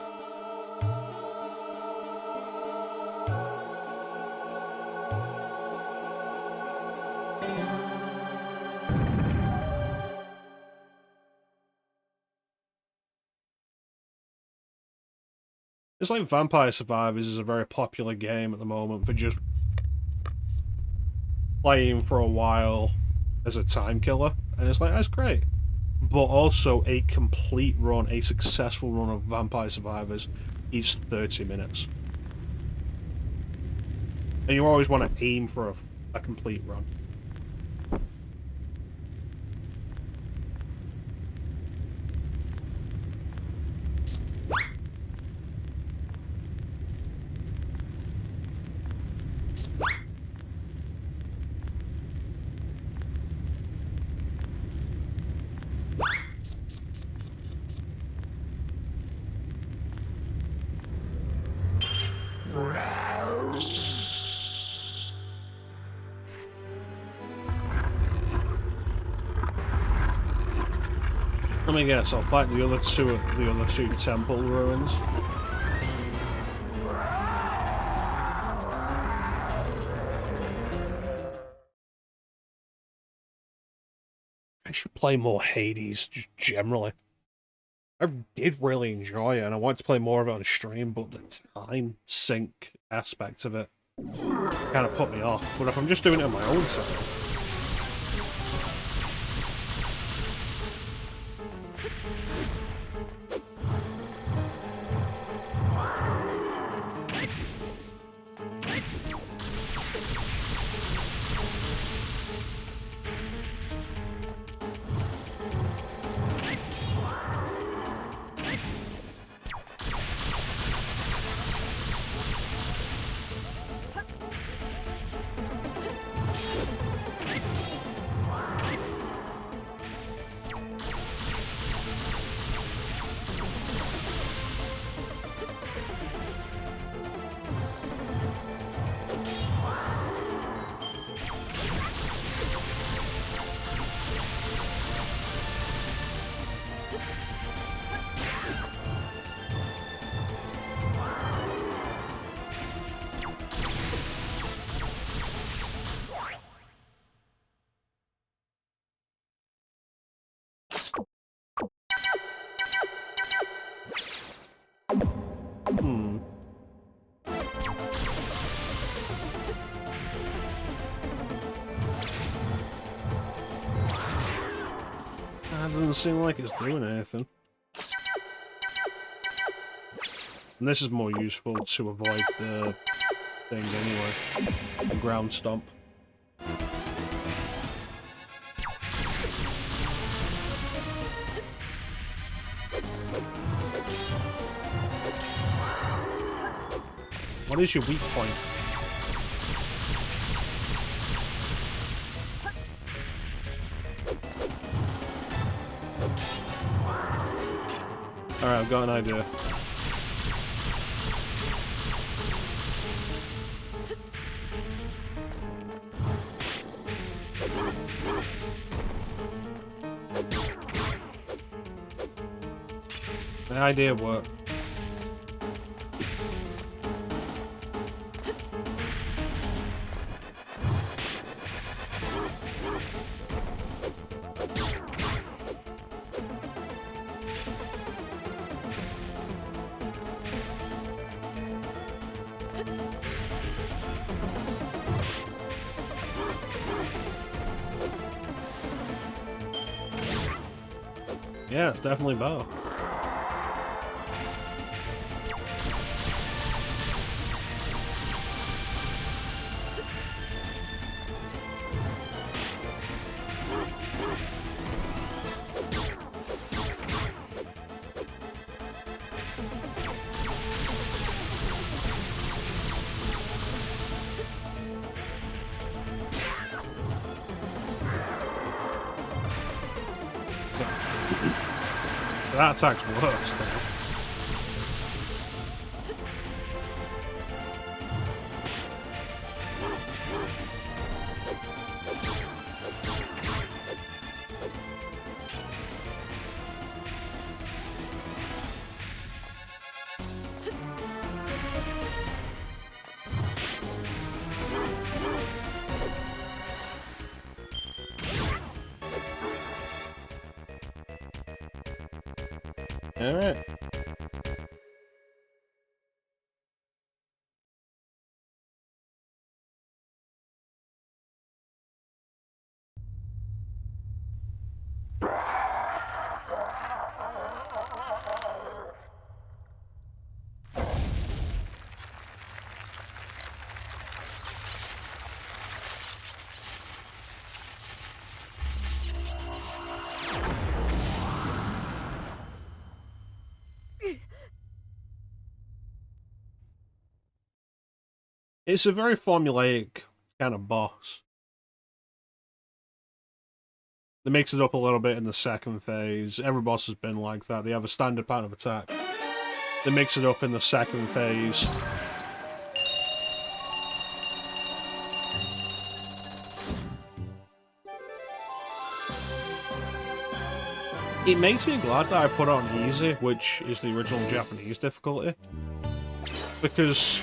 It's like Vampire Survivors is a very popular game at the moment for just playing for a while as a time killer, and it's like, that's great. But also, a complete run, a successful run of Vampire Survivors is 30 minutes. And you always want to aim for a complete run. Let me guess, I'll fight the other two temple ruins. I should play more Hades, just generally. I did really enjoy it, and I want to play more of it on stream, but the time sink aspect of it kind of put me off. But if I'm just doing it on my own time... Doesn't seem like it's doing anything. And this is more useful to avoid the thing anyway. The ground stomp. What is your weak point? Alright, I've got an idea. My idea worked. Yeah, it's definitely better. That attack's worse, though. Alright. It's a very formulaic kind of boss. They mix it up a little bit in the second phase. Every boss has been like that. They have a standard pattern of attack. They mix it up in the second phase. It makes me glad that I put on easy, which is the original Japanese difficulty. Because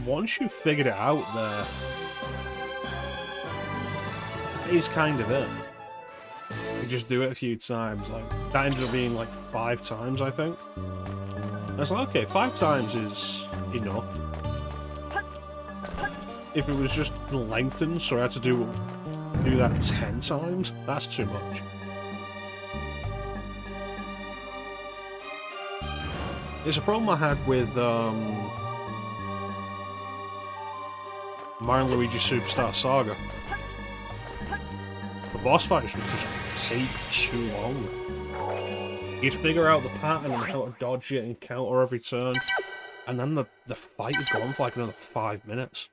once you've figured it out there, that is kind of it. You just do it a few times. Like, that ended up being like 5 times, I think. I was like, okay, 5 times is enough. If it was just lengthened, so I had to do that 10 times, that's too much. It's a problem I had with Mario & Luigi Superstar Saga. The boss fights would just take too long. You'd figure out the pattern and how to dodge it and counter every turn, and then the fight would go on for like another 5 minutes.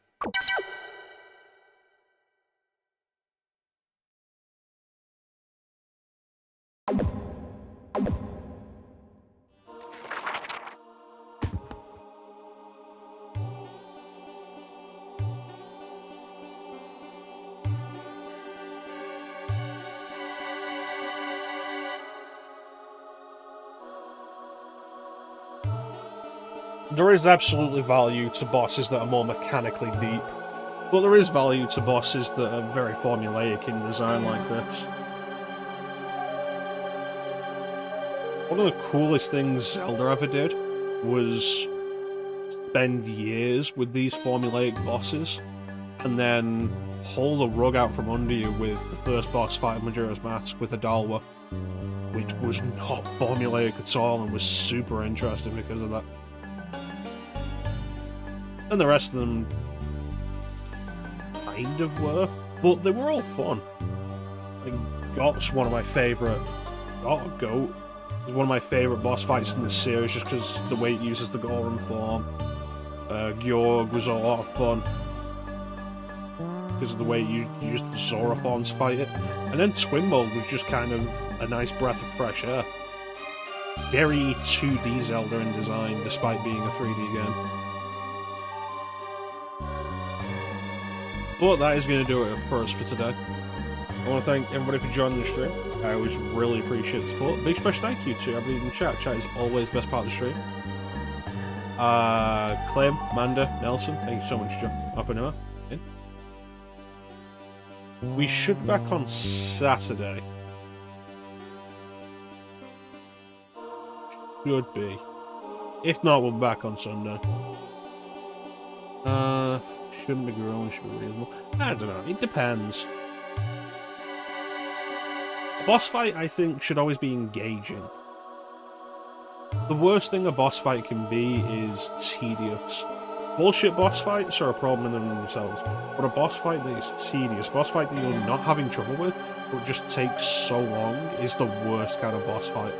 There is absolutely value to bosses that are more mechanically deep, but there is value to bosses that are very formulaic in design like this. One of the coolest things Zelda ever did was spend years with these formulaic bosses, and then pull the rug out from under you with the first boss fight of Majora's Mask with Adalwa, which was not formulaic at all and was super interesting because of that. And the rest of them kind of were, but they were all fun. Like, Got's one of my favourite. Goat is one of my favourite boss fights in the series just because the way it uses the Goron form. Gyorg was a lot of fun because of the way you used the Zora form to fight it. And then Twin Mode was just kind of a nice breath of fresh air. Very 2D Zelda in design, despite being a 3D game. But that is going to do it for us for today. I want to thank everybody for joining the stream. I always really appreciate the support. Big special thank you to everybody in the chat. Chat is always the best part of the stream. Clem, Manda, Nelson, thank you so much for hopping over. Yeah. We should be back on Saturday. Should be. If not, we'll be back on Sunday. Shouldn't be growing, should be reasonable. I don't know, it depends. A boss fight, I think, should always be engaging. The worst thing a boss fight can be is tedious. Bullshit boss fights are a problem in themselves, but a boss fight that is tedious, a boss fight that you're not having trouble with, but just takes so long, is the worst kind of boss fight.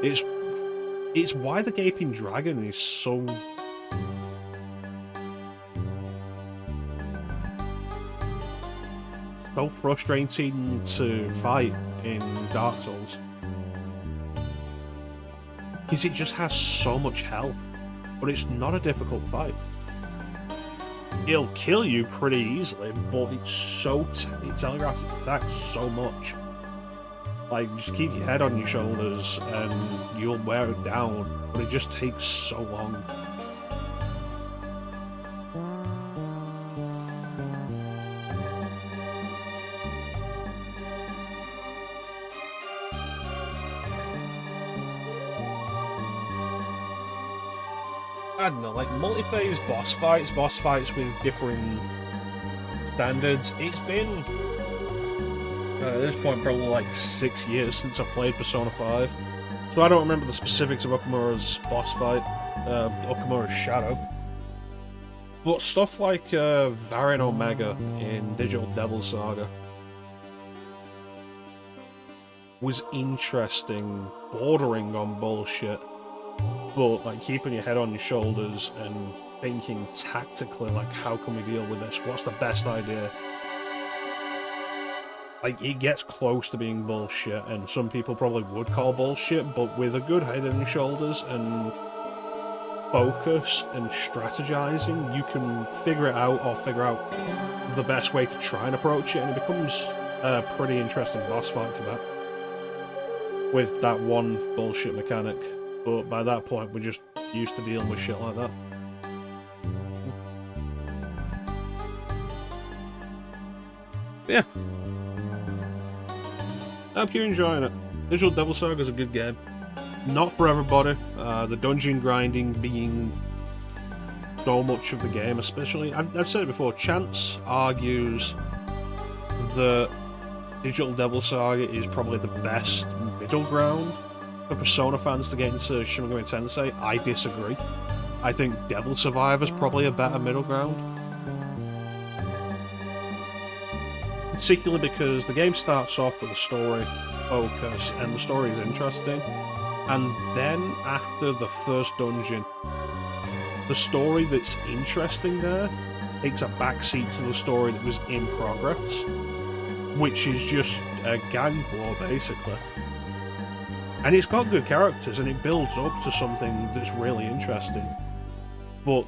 It's why the Gaping Dragon is so frustrating to fight in Dark Souls. Because it just has so much health, but it's not a difficult fight. It'll kill you pretty easily, but it's so it telegraphs its attack so much. Like, just keep your head on your shoulders and you'll wear it down, but it just takes so long. I don't know, like multi-phase boss fights with differing standards. It's been, at this point, probably like 6 years since I played Persona 5. So I don't remember the specifics of Okamura's boss fight, Okamura's Shadow. But stuff like Varian Omega in Digital Devil Saga was interesting, bordering on bullshit, but like keeping your head on your shoulders and thinking tactically, like, how can we deal with this? What's the best idea? Like, it gets close to being bullshit, and some people probably would call bullshit, but with a good head on your shoulders and focus and strategizing, you can figure it out, or figure out the best way to try and approach it, and it becomes a pretty interesting boss fight for that. With that one bullshit mechanic. But by that point, we're just used to dealing with shit like that. Yeah. I hope you're enjoying it. Digital Devil Saga is a good game. Not for everybody. The dungeon grinding being so much of the game, especially. I've said it before, Chance argues that Digital Devil Saga is probably the best middle ground for Persona fans to get into Shin Megami Tensei. I disagree. I think Devil Survivor's probably a better middle ground. Particularly because the game starts off with a story focus, and the story is interesting. And then, after the first dungeon, the story that's interesting there takes a backseat to the story that was in progress, which is just a gang war, basically. And it's got good characters, and it builds up to something that's really interesting. But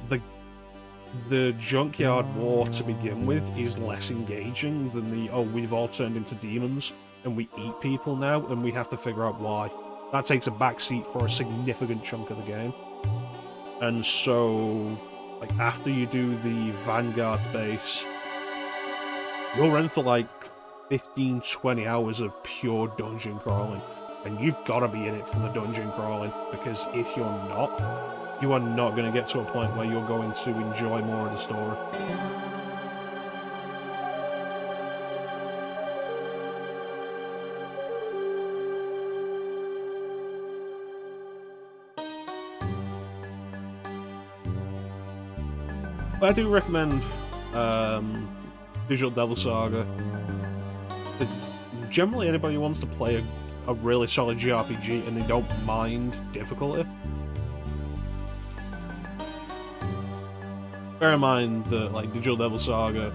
the Junkyard War to begin with is less engaging than the, oh, we've all turned into demons, and we eat people now, and we have to figure out why. That takes a backseat for a significant chunk of the game. And so, like, after you do the Vanguard base, you'll run for like 15-20 hours of pure dungeon crawling. And you've got to be in it for the dungeon crawling, because if you're not, you are not going to get to a point where you're going to enjoy more of the story. But I do recommend Digital Devil Saga. Generally, anybody who wants to play a really solid JRPG and they don't mind difficulty. Bear in mind that, like, Digital Devil Saga,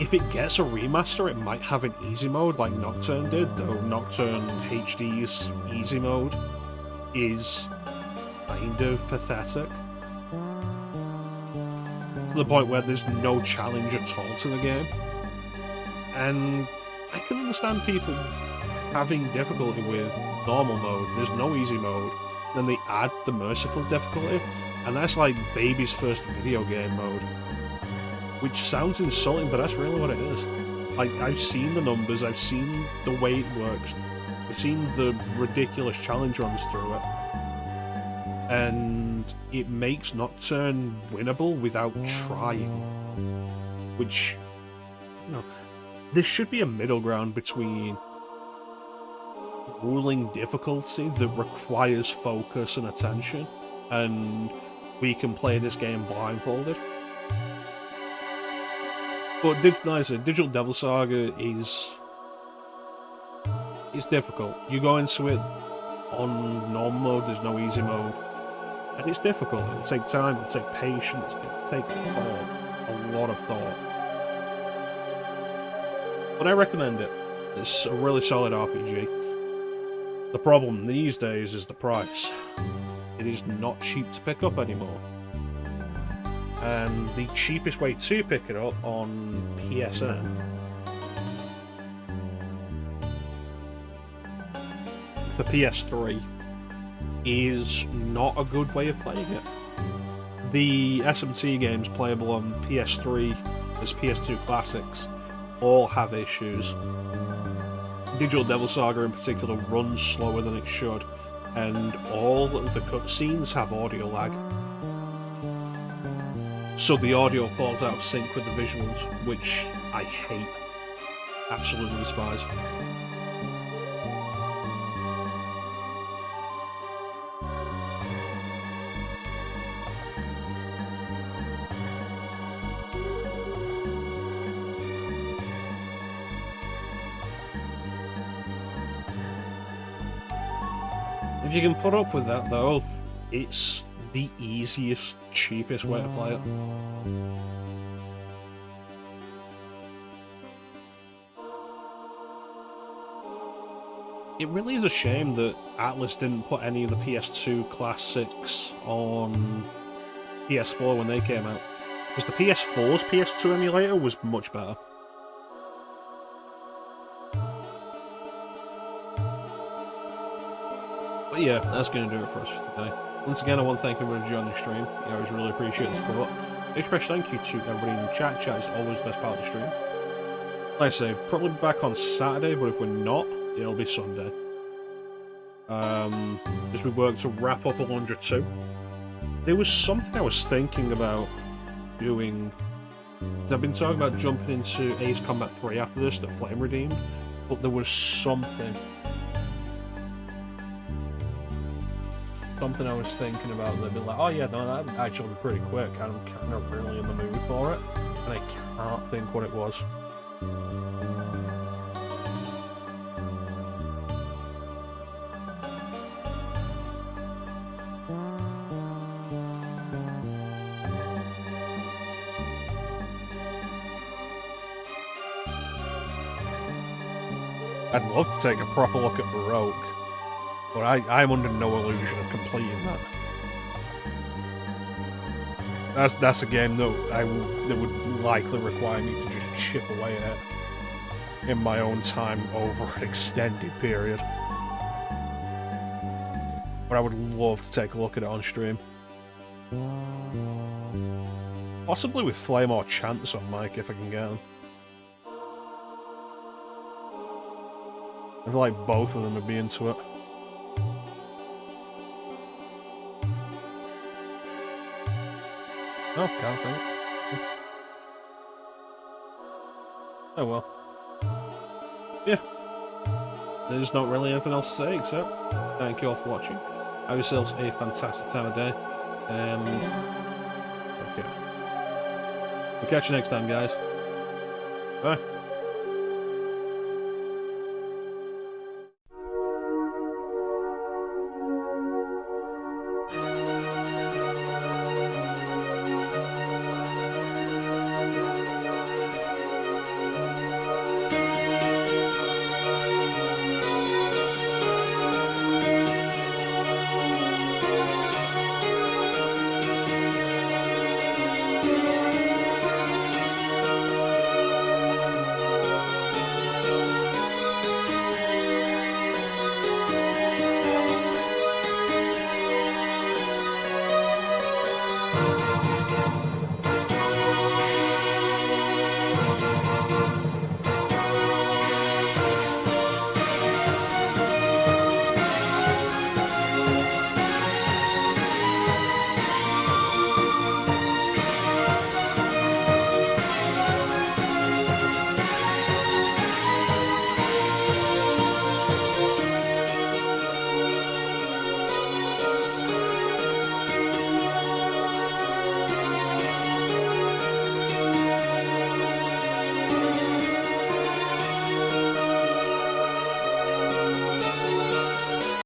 if it gets a remaster, it might have an easy mode like Nocturne did, though Nocturne HD's easy mode is kind of pathetic. To the point where there's no challenge at all to the game. And I can understand people having difficulty with normal mode. There's no easy mode. Then they add the merciful difficulty, and that's like baby's first video game mode. Which sounds insulting, but that's really what it is. Like, I've seen the numbers, I've seen the way it works, I've seen the ridiculous challenge runs through it, and it makes Nocturne winnable without trying. Which, you know, there should be a middle ground between ruling difficulty that requires focus and attention, and we can play this game blindfolded. But like I said, Digital Devil Saga is difficult. You go into it on normal mode, there's no easy mode, and it's difficult. It'll take time, it'll take patience, it'll take thought, a lot of thought. But I recommend it. It's a really solid RPG. The problem these days is the price. It is not cheap to pick up anymore. And the cheapest way to pick it up on PSN for PS3 is not a good way of playing it. The SMT games playable on PS3 as PS2 classics all have issues. Digital Devil Saga in particular runs slower than it should, and all of the cutscenes have audio lag. so the audio falls out of sync with the visuals, which I hate. Absolutely despise. If you can put up with that though, it's the easiest, cheapest way to play it. It really is a shame that Atlas didn't put any of the PS2 classics on PS4 when they came out. Because the PS4's PS2 emulator was much better. But yeah, that's going to do it for us for today. Once again, I want to thank everyone for joining the stream. I always really appreciate the support. Big special thank you to everybody in the chat. Chat is always the best part of the stream. Like I say, probably back on Saturday, but if we're not, it'll be Sunday. As we work to wrap up Alundra 2. There was something I was thinking about doing. I've been talking about jumping into Ace Combat 3 after this, that Flame redeemed, but there was something I was thinking about that'd be like, oh yeah, no, that'd actually be pretty quick. I'm kind of really in the mood for it, and I can't think what it was. I'd love to take a proper look at Baroque, but I'm under no illusion of completing that. That's a game that would likely require me to just chip away at in my own time over an extended period. But I would love to take a look at it on stream. Possibly with Flame or Chance on mic if I can get them. I feel like both of them would be into it. Oh, can't think. Oh well. Yeah. There's not really anything else to say except thank you all for watching. Have yourselves a fantastic time of day. And okay. We'll catch you next time, guys. Bye.